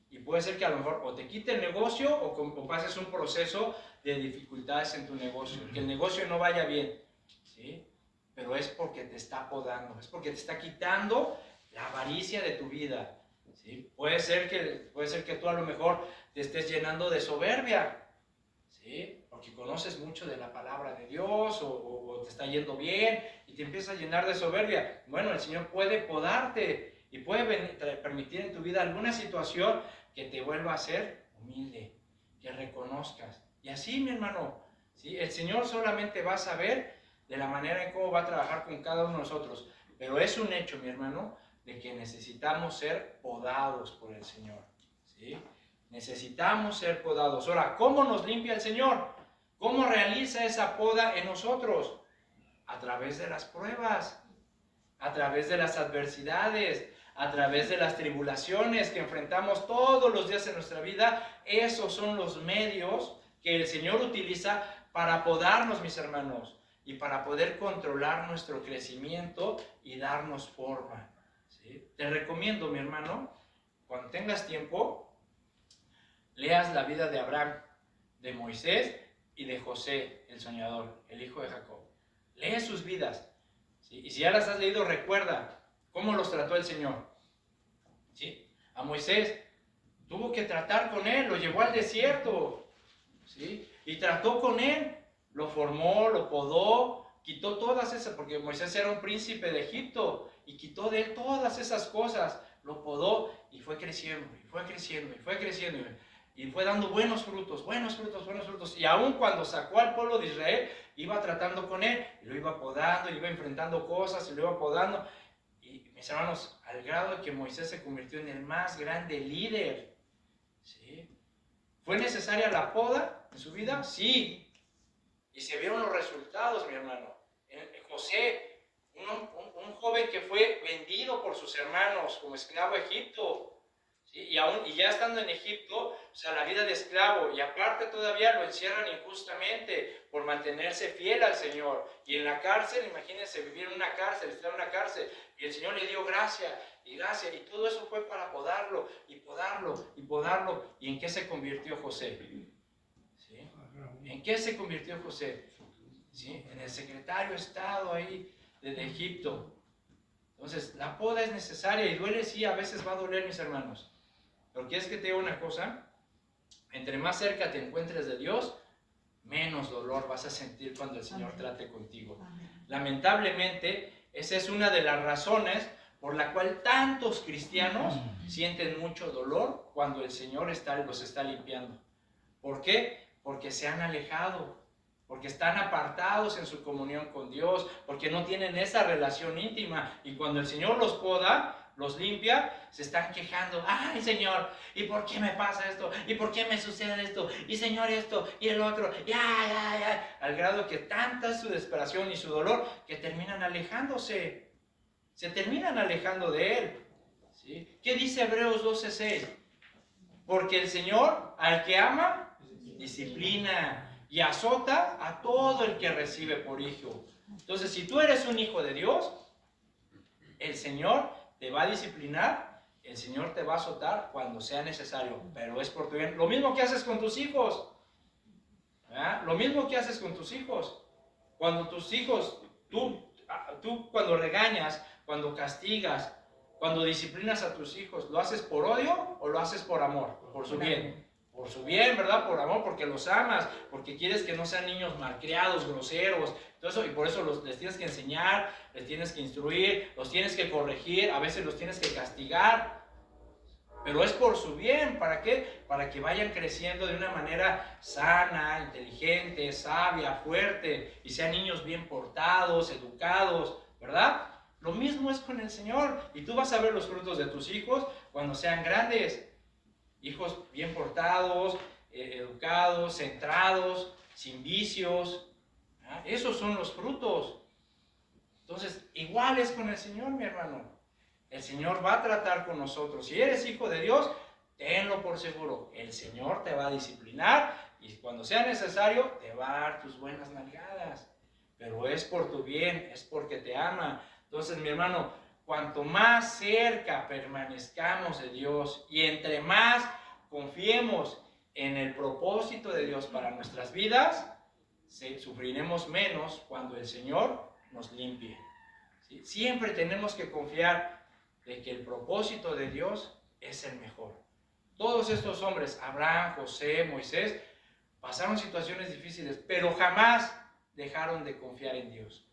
Y puede ser que a lo mejor o te quite el negocio o pases un proceso de dificultades en tu negocio, que el negocio no vaya bien, ¿sí? Pero es porque te está podando, es porque te está quitando la avaricia de tu vida, ¿sí? Puede ser que tú a lo mejor te estés llenando de soberbia, ¿sí? Porque conoces mucho de la palabra de Dios o te está yendo bien y te empiezas a llenar de soberbia. Bueno, el Señor puede podarte y puede permitir en tu vida alguna situación que te vuelva a ser humilde, que reconozcas. Y así, mi hermano, ¿sí? El Señor solamente va a saber de la manera en cómo va a trabajar con cada uno de nosotros. Pero es un hecho, mi hermano, de que necesitamos ser podados por el Señor, ¿sí? Necesitamos ser podados. Ahora, ¿cómo nos limpia el Señor? ¿Cómo realiza esa poda en nosotros? A través de las pruebas, a través de las adversidades, a través de las tribulaciones que enfrentamos todos los días en nuestra vida. Esos son los medios que el Señor utiliza para podarnos, mis hermanos, y para poder controlar nuestro crecimiento y darnos forma, ¿sí? Te recomiendo, mi hermano, cuando tengas tiempo, leas la vida de Abraham, de Moisés y de José, el soñador, el hijo de Jacob. Lee sus vidas, ¿sí? Y si ya las has leído, recuerda cómo los trató el Señor, ¿sí? A Moisés tuvo que tratar con él, lo llevó al desierto, ¿sí? Y trató con él, lo formó, lo podó, quitó todas esas, porque Moisés era un príncipe de Egipto, y quitó de él todas esas cosas, lo podó, y fue creciendo, y fue creciendo, y fue creciendo, y fue dando buenos frutos, buenos frutos, buenos frutos. Y aún cuando sacó al pueblo de Israel, iba tratando con él, y lo iba podando, y iba enfrentando cosas, y lo iba podando. Y mis hermanos, al grado de que Moisés se convirtió en el más grande líder, ¿sí? ¿Fue necesaria la poda en su vida? Sí. Y se vieron los resultados, mi hermano. José, un joven que fue vendido por sus hermanos como esclavo a Egipto, ¿sí? Y ya estando en Egipto, o sea, la vida de esclavo, y aparte todavía lo encierran injustamente por mantenerse fiel al Señor. Y en la cárcel, imagínense, vivir en una cárcel, estar en una cárcel, y el Señor le dio gracia, y todo eso fue para podarlo, y podarlo, y podarlo. ¿Y en qué se convirtió José? ¿Sí? ¿En qué se convirtió José? ¿Sí? En el secretario de Estado ahí de Egipto. Entonces, la poda es necesaria y duele, sí, a veces va a doler, mis hermanos. Pero ¿quieres que te diga una cosa? Entre más cerca te encuentres de Dios, menos dolor vas a sentir cuando el Señor trate contigo. Lamentablemente, esa es una de las razones por la cual tantos cristianos sienten mucho dolor cuando el Señor los está limpiando. ¿Por qué? Porque se han alejado, porque están apartados en su comunión con Dios, porque no tienen esa relación íntima. Y cuando el Señor los poda, los limpia, se están quejando. ¡Ay, Señor! ¿Y por qué me pasa esto? ¿Y por qué me sucede esto? Y Señor esto, y el otro. ¡Ya! Al grado que tanta es su desesperación y su dolor que terminan alejándose. Se terminan alejando de Él, ¿sí? ¿Qué dice Hebreos 12:6? Porque el Señor, al que ama, disciplina y azota a todo el que recibe por hijo. Entonces, si tú eres un hijo de Dios, el Señor te va a disciplinar, el Señor te va a azotar cuando sea necesario, pero es por tu bien. Lo mismo que haces con tus hijos, ¿verdad? Lo mismo que haces con tus hijos. Cuando tus hijos, tú cuando regañas, cuando castigas, cuando disciplinas a tus hijos, ¿lo haces por odio o lo haces por amor? Por su bien. Por su bien, ¿verdad? Por amor, porque los amas, porque quieres que no sean niños malcriados, groseros, todo eso, y por eso les tienes que enseñar, les tienes que instruir, los tienes que corregir, a veces los tienes que castigar, pero es por su bien. ¿Para qué? Para que vayan creciendo de una manera sana, inteligente, sabia, fuerte, y sean niños bien portados, educados, ¿verdad? Lo mismo es con el Señor, y tú vas a ver los frutos de tus hijos cuando sean grandes. Hijos bien portados, educados, centrados, sin vicios. ¿Ah? Esos son los frutos. Entonces, igual es con el Señor, mi hermano. El Señor va a tratar con nosotros. Si eres hijo de Dios, tenlo por seguro. El Señor te va a disciplinar y cuando sea necesario, te va a dar tus buenas nalgadas. Pero es por tu bien, es porque te ama. Entonces, mi hermano, cuanto más cerca permanezcamos de Dios y entre más confiemos en el propósito de Dios para nuestras vidas, sufriremos menos cuando el Señor nos limpie. ¿Sí? Siempre tenemos que confiar de que el propósito de Dios es el mejor. Todos estos hombres, Abraham, José, Moisés, pasaron situaciones difíciles, pero jamás dejaron de confiar en Dios.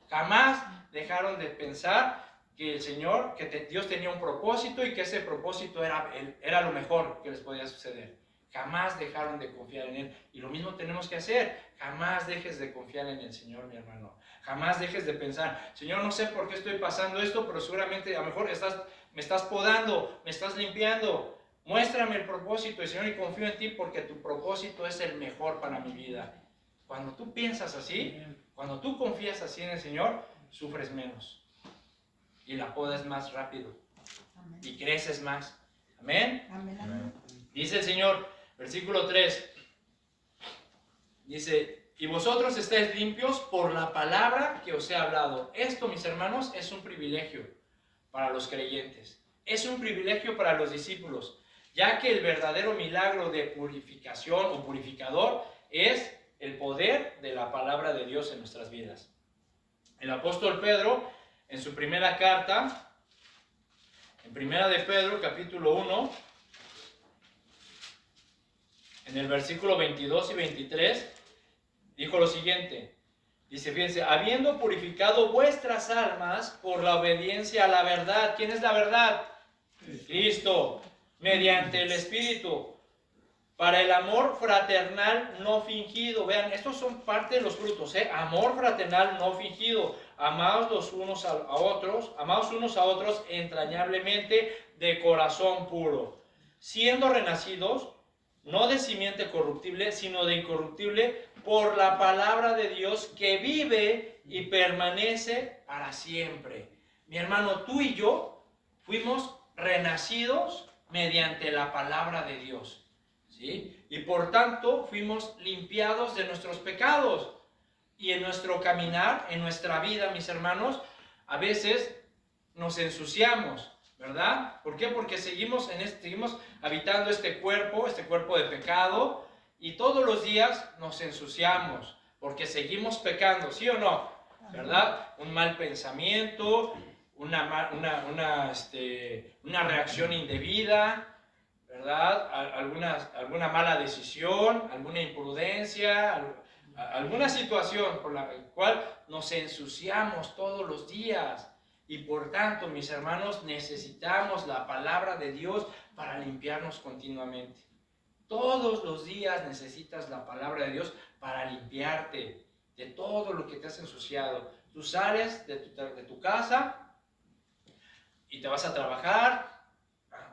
Jamás dejaron de pensar que el Señor, Dios tenía un propósito y que ese propósito era lo mejor que les podía suceder. Jamás dejaron de confiar en Él. Y lo mismo tenemos que hacer. Jamás dejes de confiar en el Señor, mi hermano. Jamás dejes de pensar, Señor, no sé por qué estoy pasando esto, pero seguramente a lo mejor me estás podando, me estás limpiando. Muéstrame el propósito, y Señor, y confío en ti porque tu propósito es el mejor para mi vida. Cuando tú piensas así, cuando tú confías así en el Señor, sufres menos. Y la poda es más rápido. Amén. Y creces más. Amén. Amén. Amén. Dice el Señor, versículo 3. Dice, y vosotros estáis limpios por la palabra que os he hablado. Esto, mis hermanos, es un privilegio para los creyentes. Es un privilegio para los discípulos, ya que el verdadero milagro de purificación o purificador es el poder de la palabra de Dios en nuestras vidas. El apóstol Pedro, en su primera carta, en primera de Pedro, capítulo 1, en el versículo 22 y 23, dijo lo siguiente. Dice, fíjense, habiendo purificado vuestras almas por la obediencia a la verdad. ¿Quién es la verdad? Cristo, mediante el Espíritu, para el amor fraternal no fingido. Vean, estos son parte de los frutos, amor fraternal no fingido. Amaos los unos a otros, amaos unos a otros entrañablemente de corazón puro, siendo renacidos, no de simiente corruptible, sino de incorruptible, por la palabra de Dios que vive y permanece para siempre. Mi hermano, tú y yo fuimos renacidos mediante la palabra de Dios, ¿sí? Y por tanto fuimos limpiados de nuestros pecados. Y en nuestro caminar, en nuestra vida, mis hermanos, a veces nos ensuciamos, ¿verdad? ¿Por qué? Porque seguimos habitando este cuerpo de pecado, y todos los días nos ensuciamos, porque seguimos pecando, ¿sí o no? ¿Verdad? Un mal pensamiento, una reacción indebida, ¿verdad? Alguna mala decisión, alguna imprudencia, alguna situación por la cual nos ensuciamos todos los días. Y por tanto, mis hermanos, necesitamos la palabra de Dios para limpiarnos continuamente. Todos los días necesitas la palabra de Dios para limpiarte de todo lo que te has ensuciado. Tú sales de tu casa y te vas a trabajar,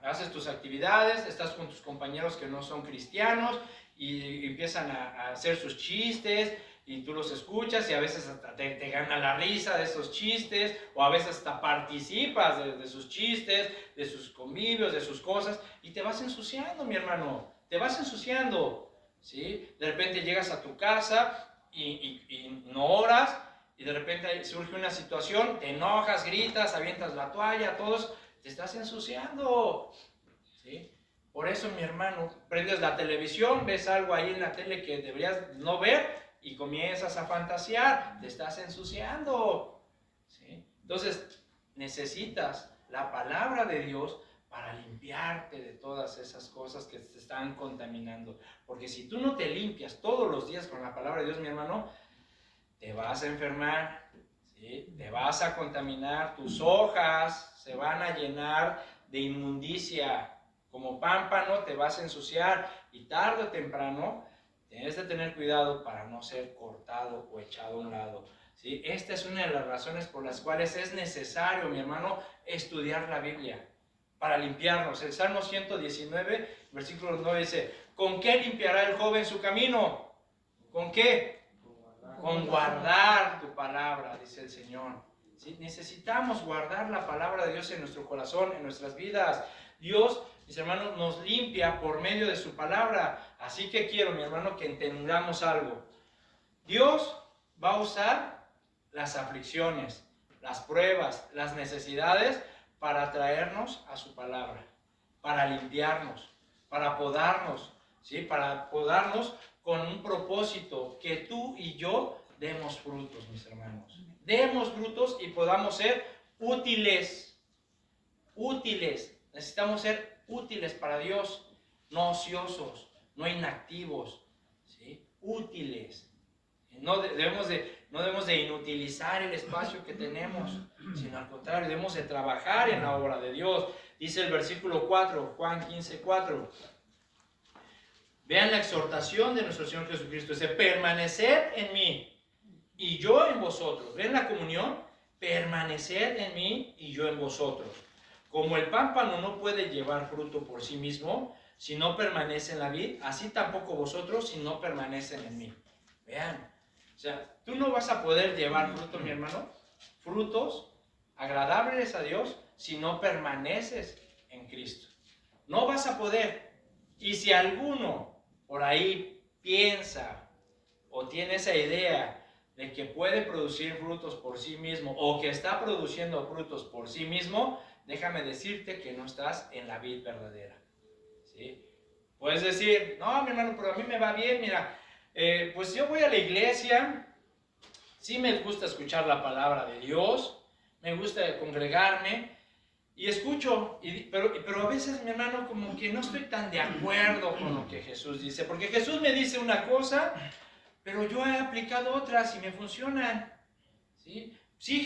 haces tus actividades, estás con tus compañeros que no son cristianos y empiezan a hacer sus chistes, y tú los escuchas y a veces hasta te gana la risa de esos chistes, o a veces hasta participas de sus chistes, de sus convivios, de sus cosas, y te vas ensuciando, mi hermano, te vas ensuciando, ¿sí? De repente llegas a tu casa y no oras, y de repente surge una situación, te enojas, gritas, avientas la toalla, todos, te estás ensuciando, ¿sí? Por eso, mi hermano, prendes la televisión, ves algo ahí en la tele que deberías no ver y comienzas a fantasear, te estás ensuciando, ¿sí? Entonces, necesitas la palabra de Dios para limpiarte de todas esas cosas que te están contaminando. Porque si tú no te limpias todos los días con la palabra de Dios, mi hermano, te vas a enfermar, ¿sí? Te vas a contaminar, tus hojas se van a llenar de inmundicia. Como pámpano te vas a ensuciar, y tarde o temprano tienes de tener cuidado para no ser cortado o echado a un lado, ¿sí? Esta es una de las razones por las cuales es necesario, mi hermano, estudiar la Biblia para limpiarnos. El Salmo 119, versículo 9 dice, ¿con qué limpiará el joven su camino? ¿Con qué? Con guardar tu palabra, dice el Señor, ¿sí? Necesitamos guardar la palabra de Dios en nuestro corazón, en nuestras vidas. Dios, mis hermanos, nos limpia por medio de su palabra. Así que quiero, mi hermano, que entendamos algo. Dios va a usar las aflicciones, las pruebas, las necesidades para traernos a su palabra, para limpiarnos, para podarnos, ¿sí? Para podarnos con un propósito, que tú y yo demos frutos, mis hermanos. Demos frutos y podamos ser útiles. Útiles. Necesitamos ser útiles para Dios, no ociosos, no inactivos, ¿sí? Útiles. No debemos de inutilizar el espacio que tenemos, sino al contrario, debemos de trabajar en la obra de Dios. Dice el versículo 4, Juan 15, 4. Vean la exhortación de nuestro Señor Jesucristo. Dice, permaneced en mí y yo en vosotros. ¿Ven la comunión? Permaneced en mí y yo en vosotros. Como el pámpano no puede llevar fruto por sí mismo si no permanece en la vid, así tampoco vosotros si no permanecen en mí. Vean, o sea, tú no vas a poder llevar fruto, mi hermano, frutos agradables a Dios si no permaneces en Cristo. No vas a poder. Y si alguno por ahí piensa o tiene esa idea de que puede producir frutos por sí mismo, o que está produciendo frutos por sí mismo, déjame decirte que no estás en la vid verdadera, ¿sí? Puedes decir, no, mi hermano, pero a mí me va bien, mira, Pues yo voy a la iglesia, sí me gusta escuchar la palabra de Dios, me gusta congregarme y escucho, pero a veces, mi hermano, como que no estoy tan de acuerdo con lo que Jesús dice, porque Jesús me dice una cosa, pero yo he aplicado otras y me funcionan. ¿Sí? Sí,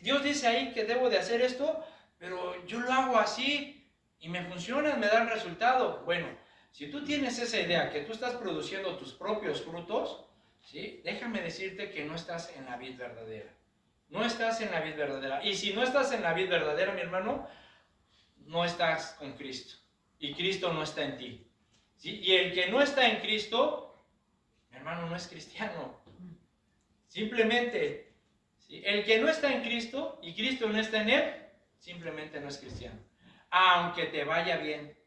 Dios dice ahí que debo de hacer esto, pero yo lo hago así y me funcionan, me dan resultado. Bueno, si tú tienes esa idea que tú estás produciendo tus propios frutos, ¿sí? Déjame decirte que no estás en la vid verdadera. No estás en la vid verdadera. Y si no estás en la vid verdadera, mi hermano, no estás con Cristo. Y Cristo no está en ti. ¿Sí? Y el que no está en Cristo, mi hermano, no es cristiano. Simplemente, ¿sí? El que no está en Cristo y Cristo no está en él, simplemente no es cristiano. Aunque te vaya bien,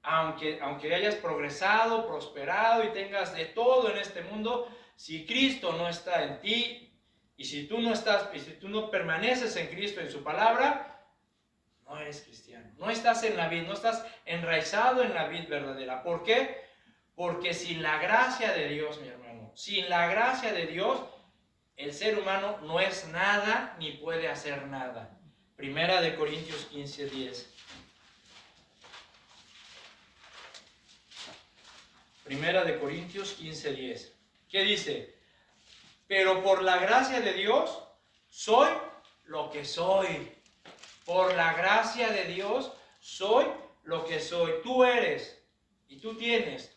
aunque hayas progresado, prosperado y tengas de todo en este mundo, si Cristo no está en ti y si tú no permaneces en Cristo, en su palabra, no eres cristiano. No estás en la vid, no estás enraizado en la vid verdadera. ¿Por qué? Porque sin la gracia de Dios, mi hermano, sin la gracia de Dios, el ser humano no es nada ni puede hacer nada. Primera de Corintios 15:10. Primera de Corintios 15:10. ¿Qué dice? Pero por la gracia de Dios soy lo que soy. Por la gracia de Dios soy lo que soy. Tú eres y tú tienes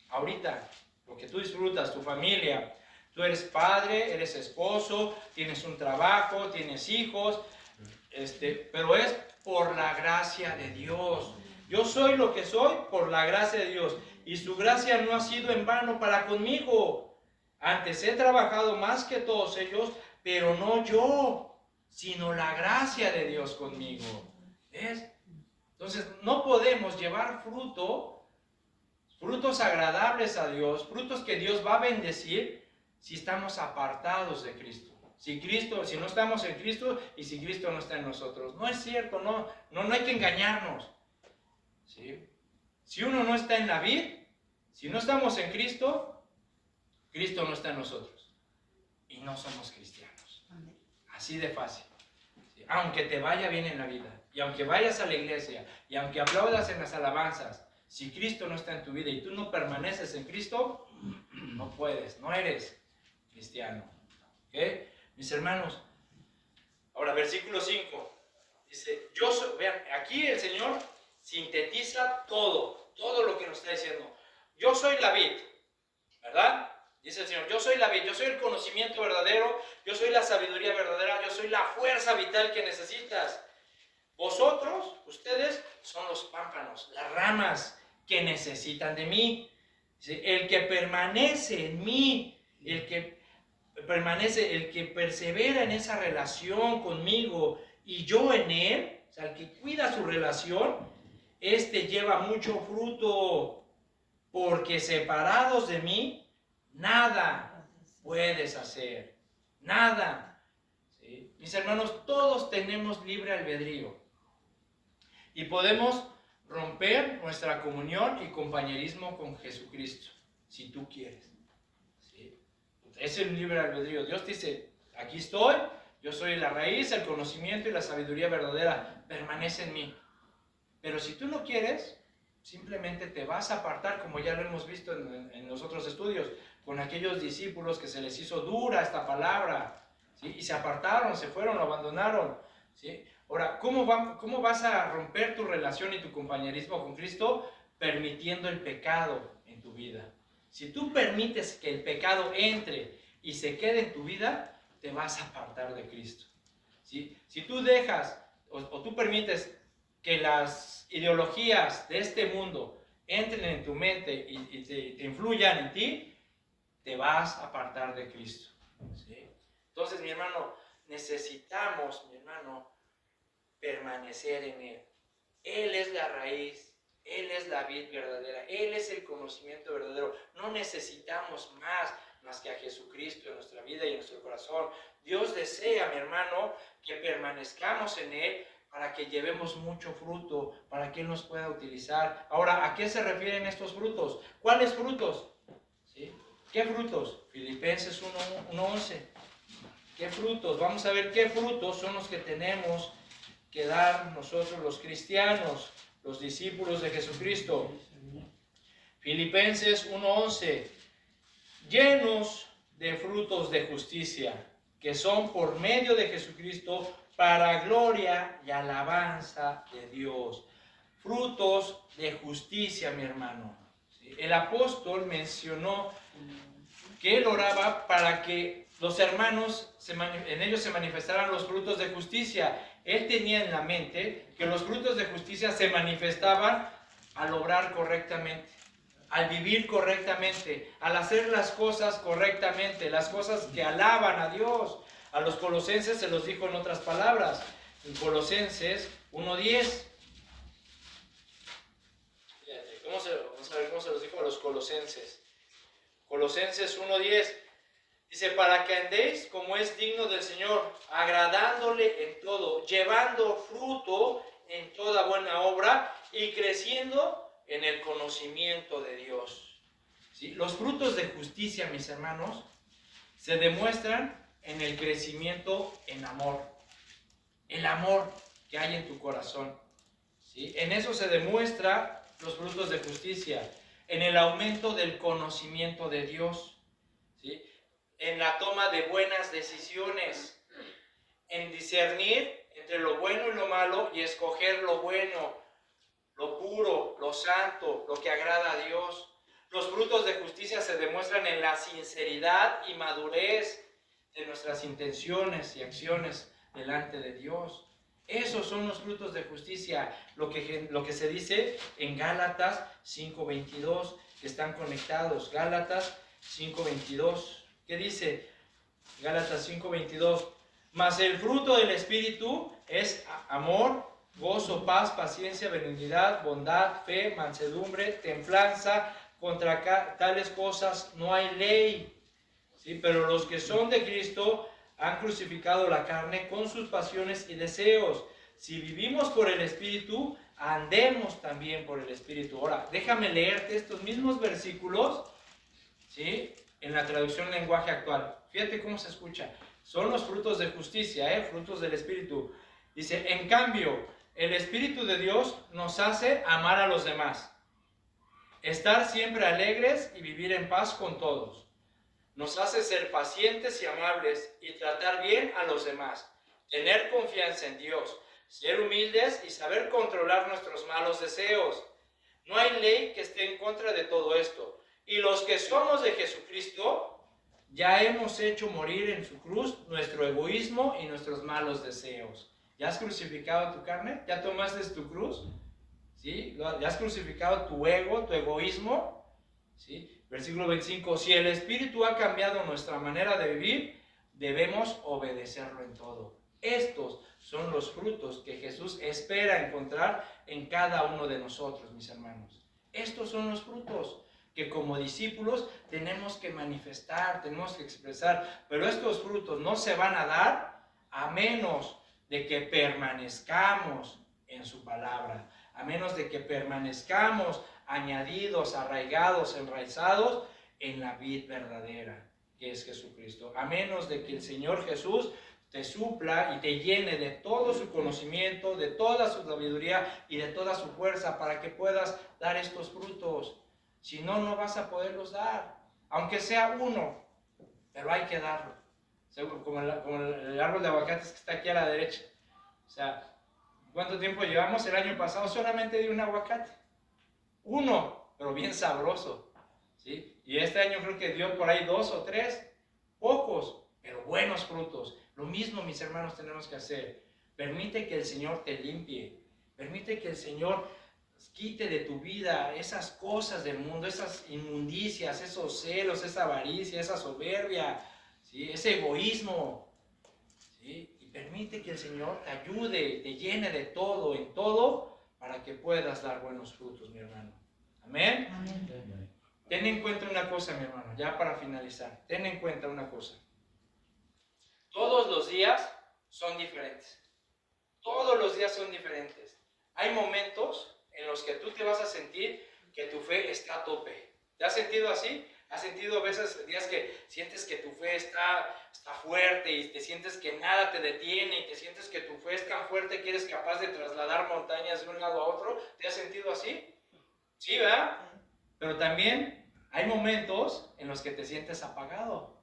ahorita lo que tú disfrutas, tu familia. Tú eres padre, eres esposo, tienes un trabajo, tienes hijos, pero es por la gracia de Dios. Yo soy lo que soy por la gracia de Dios. Y su gracia no ha sido en vano para conmigo. Antes he trabajado más que todos ellos, pero no yo, sino la gracia de Dios conmigo. ¿Ves? Entonces no podemos llevar frutos agradables a Dios, frutos que Dios va a bendecir, si estamos apartados de Cristo. Si no estamos en Cristo y si Cristo no está en nosotros. No es cierto, no hay que engañarnos. ¿Sí? Si uno no está en la vid, si no estamos en Cristo, Cristo no está en nosotros. Y no somos cristianos. Así de fácil. ¿Sí? Aunque te vaya bien en la vida, y aunque vayas a la iglesia, y aunque aplaudas en las alabanzas, si Cristo no está en tu vida y tú no permaneces en Cristo, no puedes, no eres cristiano. ¿Okay? Mis hermanos, ahora versículo 5, dice, vean, aquí el Señor sintetiza todo lo que nos está diciendo. Yo soy la vid, ¿verdad? Dice el Señor, yo soy la vid, yo soy el conocimiento verdadero, yo soy la sabiduría verdadera, yo soy la fuerza vital que necesitas. Vosotros, ustedes, son los pámpanos, las ramas que necesitan de mí. El que permanece en mí, el que persevera en esa relación conmigo y yo en él, o sea, el que cuida su relación, lleva mucho fruto, porque separados de mí, nada puedes hacer, nada. ¿Sí? Mis hermanos, todos tenemos libre albedrío y podemos romper nuestra comunión y compañerismo con Jesucristo, si tú quieres. ¿Sí? Es el libre albedrío. Dios dice, aquí estoy, yo soy la raíz, el conocimiento y la sabiduría verdadera, permanece en mí. Pero si tú no quieres, simplemente te vas a apartar, como ya lo hemos visto en los otros estudios, con aquellos discípulos que se les hizo dura esta palabra, ¿sí? Y se apartaron, se fueron, lo abandonaron, ¿sí? Ahora, ¿cómo vas a romper tu relación y tu compañerismo con Cristo? Permitiendo el pecado en tu vida. Si tú permites que el pecado entre y se quede en tu vida, te vas a apartar de Cristo. ¿Sí? Si tú dejas o tú permites que las ideologías de este mundo entren en tu mente y te influyan en ti, te vas a apartar de Cristo. ¿Sí? Entonces, mi hermano, necesitamos, permanecer en Él. Él es la raíz, Él es la vid verdadera, Él es el conocimiento verdadero. No necesitamos más que a Jesucristo en nuestra vida y en nuestro corazón. Dios desea, mi hermano, que permanezcamos en Él para que llevemos mucho fruto, para que Él nos pueda utilizar. Ahora, ¿a qué se refieren estos frutos? ¿Cuáles frutos? ¿Sí? ¿Qué frutos? Filipenses 1:11. ¿Qué frutos? Vamos a ver qué frutos son los que tenemos que dar nosotros los cristianos, los discípulos de Jesucristo. Filipenses 1:11. Llenos de frutos de justicia, que son por medio de Jesucristo para gloria y alabanza de Dios. Frutos de justicia, mi hermano. El apóstol mencionó que él oraba para que los hermanos, en ellos se manifestaran los frutos de justicia. Él tenía en la mente que los frutos de justicia se manifestaban al obrar correctamente, al vivir correctamente, al hacer las cosas correctamente, las cosas que alaban a Dios. A los colosenses se los dijo en otras palabras, en Colosenses 1:10. Vamos a ver cómo se los dijo a los colosenses. Colosenses 1:10. Dice, para que andéis como es digno del Señor, agradándole en todo, llevando fruto en toda buena obra y creciendo en el conocimiento de Dios. ¿Sí? Los frutos de justicia, mis hermanos, se demuestran en el crecimiento en amor. El amor que hay en tu corazón. ¿Sí? En eso se demuestra los frutos de justicia. En el aumento del conocimiento de Dios. ¿Sí? En la toma de buenas decisiones. En discernir entre lo bueno y lo malo y escoger lo bueno, lo puro, lo santo, lo que agrada a Dios. Los frutos de justicia se demuestran en la sinceridad y madurez de nuestras intenciones y acciones delante de Dios. Esos son los frutos de justicia, lo que se dice en Gálatas 5:22, que están conectados. Gálatas 5:22. ¿Qué dice Gálatas 5:22? Mas el fruto del Espíritu es amor, gozo, paz, paciencia, benignidad, bondad, fe, mansedumbre, templanza. Contra tales cosas no hay ley. ¿Sí? Pero los que son de Cristo han crucificado la carne con sus pasiones y deseos. Si vivimos por el Espíritu, andemos también por el Espíritu. Ahora, déjame leerte estos mismos versículos, ¿sí? En la traducción lenguaje actual. Fíjate cómo se escucha. Son los frutos de justicia, frutos del Espíritu. Dice, en cambio, el Espíritu de Dios nos hace amar a los demás, estar siempre alegres y vivir en paz con todos. Nos hace ser pacientes y amables y tratar bien a los demás, tener confianza en Dios, ser humildes y saber controlar nuestros malos deseos. No hay ley que esté en contra de todo esto. Y los que somos de Jesucristo, ya hemos hecho morir en su cruz nuestro egoísmo y nuestros malos deseos. ¿Ya has crucificado tu carne? ¿Ya tomaste tu cruz? ¿Sí? ¿Ya has crucificado tu ego, tu egoísmo? ¿Sí? Versículo 25. Si el Espíritu ha cambiado nuestra manera de vivir, debemos obedecerlo en todo. Estos son los frutos que Jesús espera encontrar en cada uno de nosotros, mis hermanos. Estos son los frutos que como discípulos tenemos que manifestar, tenemos que expresar. Pero estos frutos no se van a dar a menos de que permanezcamos en su palabra, a menos de que permanezcamos añadidos, arraigados, enraizados en la vid verdadera, que es Jesucristo. A menos de que el Señor Jesús te supla y te llene de todo su conocimiento, de toda su sabiduría y de toda su fuerza para que puedas dar estos frutos. Si no, no vas a poderlos dar, aunque sea uno, pero hay que darlo. Como el árbol de aguacates que está aquí a la derecha. O sea, ¿cuánto tiempo llevamos? El año pasado solamente di un aguacate. Uno, pero bien sabroso. ¿Sí? Y este año creo que dio por ahí 2 o 3, pocos, pero buenos frutos. Lo mismo, mis hermanos, tenemos que hacer. Permite que el Señor te limpie. Permite que el Señor quite de tu vida esas cosas del mundo, esas inmundicias, esos celos, esa avaricia, esa soberbia, ¿sí? Ese egoísmo. ¿Sí? Y permite que el Señor te ayude, te llene de todo, en todo, para que puedas dar buenos frutos, mi hermano. ¿Amén? Amén. Ten en cuenta una cosa, mi hermano, ya para finalizar. Ten en cuenta una cosa. Todos los días son diferentes. Todos los días son diferentes. Hay momentos en los que tú te vas a sentir que tu fe está a tope. ¿Te has sentido así? ¿Has sentido a veces días que sientes que tu fe está fuerte y te sientes que nada te detiene y te sientes que tu fe es tan fuerte que eres capaz de trasladar montañas de un lado a otro? ¿Te has sentido así? Sí, ¿verdad? Pero también hay momentos en los que te sientes apagado,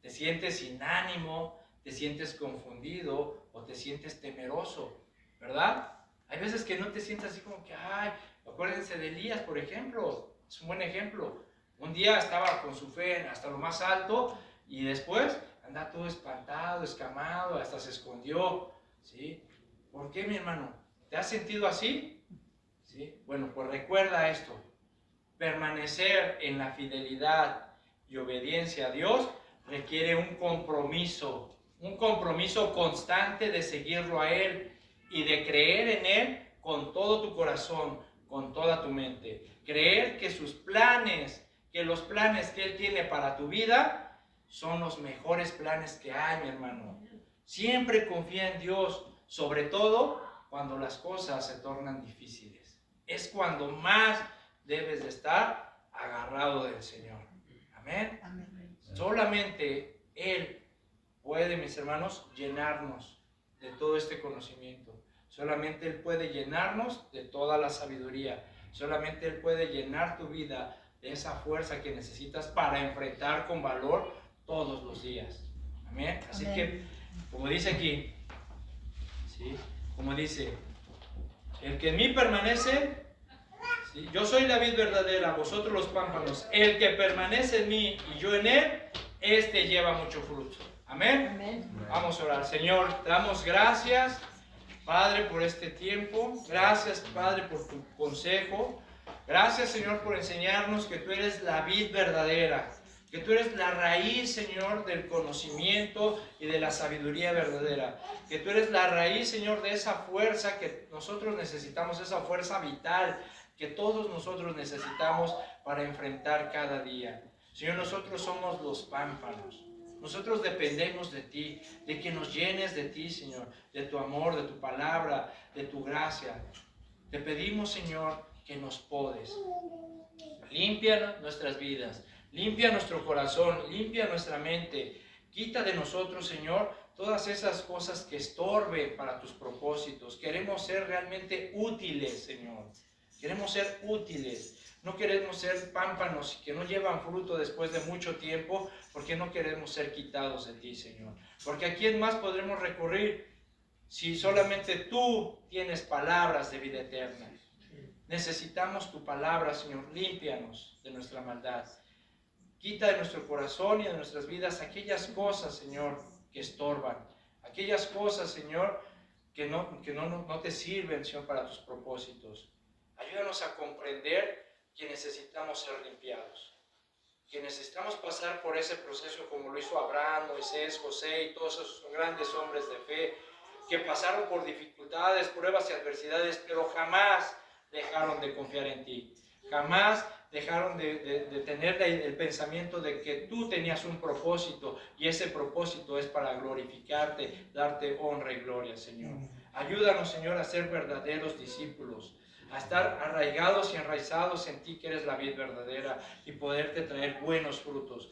te sientes sin ánimo, te sientes confundido o te sientes temeroso, ¿verdad? Hay veces que no te sientes así como que, ay, acuérdense de Elías, por ejemplo, es un buen ejemplo. Un día estaba con su fe hasta lo más alto y después anda todo espantado, escamado, hasta se escondió, ¿sí? ¿Por qué, mi hermano? ¿Te has sentido así? ¿Sí? Bueno, pues recuerda esto, permanecer en la fidelidad y obediencia a Dios requiere un compromiso constante de seguirlo a Él y de creer en Él con todo tu corazón, con toda tu mente. Creer que sus planes, que los planes que Él tiene para tu vida son los mejores planes que hay, mi hermano. Siempre confía en Dios, sobre todo cuando las cosas se tornan difíciles. Es cuando más debes de estar agarrado del Señor. Amén. Amén. Solamente Él puede, mis hermanos, llenarnos de todo este conocimiento. Solamente Él puede llenarnos de toda la sabiduría. Solamente Él puede llenar tu vida de esa fuerza que necesitas para enfrentar con valor todos los días. Amén. Así que, como dice aquí, ¿sí? Como dice, el que en mí permanece, ¿sí? Yo soy la vid verdadera, vosotros los pámpanos. El que permanece en mí y yo en él, este lleva mucho fruto. Amén. Amén. Vamos a orar. Señor, te damos gracias, Padre, por este tiempo. Gracias, Padre, por tu consejo. Gracias, Señor, por enseñarnos que tú eres la vid verdadera, que tú eres la raíz, Señor, del conocimiento y de la sabiduría verdadera, que tú eres la raíz, Señor, de esa fuerza que nosotros necesitamos, esa fuerza vital que todos nosotros necesitamos para enfrentar cada día. Señor, nosotros somos los pámpanos. Nosotros dependemos de ti, de que nos llenes de ti, Señor, de tu amor, de tu palabra, de tu gracia. Te pedimos, Señor, que nos podes. Limpia nuestras vidas, limpia nuestro corazón, limpia nuestra mente. Quita de nosotros, Señor, todas esas cosas que estorben para tus propósitos. Queremos ser realmente útiles, Señor. Queremos ser útiles. No queremos ser pámpanos que no llevan fruto después de mucho tiempo, porque no queremos ser quitados de ti, Señor. Porque ¿a quién más podremos recurrir si solamente tú tienes palabras de vida eterna? Necesitamos tu palabra, Señor. Límpianos de nuestra maldad. Quita de nuestro corazón y de nuestras vidas aquellas cosas, Señor, que estorban. Aquellas cosas, Señor, que no te sirven, Señor, para tus propósitos. Ayúdanos a comprender que necesitamos ser limpiados, que necesitamos pasar por ese proceso como lo hizo Abraham, Moisés, José y todos esos grandes hombres de fe, que pasaron por dificultades, pruebas y adversidades, pero jamás dejaron de confiar en ti, jamás dejaron de tener el pensamiento de que tú tenías un propósito y ese propósito es para glorificarte, darte honra y gloria, Señor. Ayúdanos, Señor, a ser verdaderos discípulos, a estar arraigados y enraizados en ti, que eres la vid verdadera, y poderte traer buenos frutos.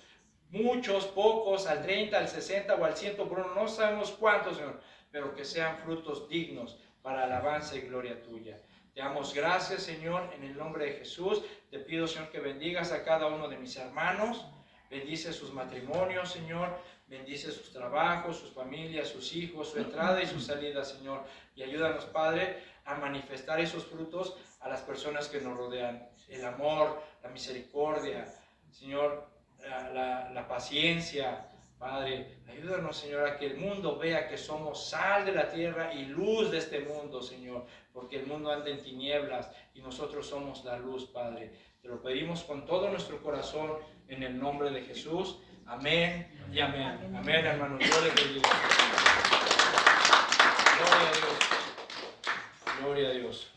Muchos, pocos, al 30, al 60 o al 100, pero no sabemos cuántos, Señor, pero que sean frutos dignos para alabanza y gloria tuya. Te damos gracias, Señor, en el nombre de Jesús. Te pido, Señor, que bendigas a cada uno de mis hermanos. Bendice sus matrimonios, Señor. Bendice sus trabajos, sus familias, sus hijos, su entrada y su salida, Señor. Y ayúdanos, Padre, a manifestar esos frutos a las personas que nos rodean. El amor, la misericordia, Señor, la paciencia. Padre, ayúdanos, Señor, a que el mundo vea que somos sal de la tierra y luz de este mundo, Señor, porque el mundo anda en tinieblas y nosotros somos la luz, Padre. Te lo pedimos con todo nuestro corazón en el nombre de Jesús. Amén y amén. Amén, hermanos. Dios les bendiga. Gloria a Dios. Gloria a Dios.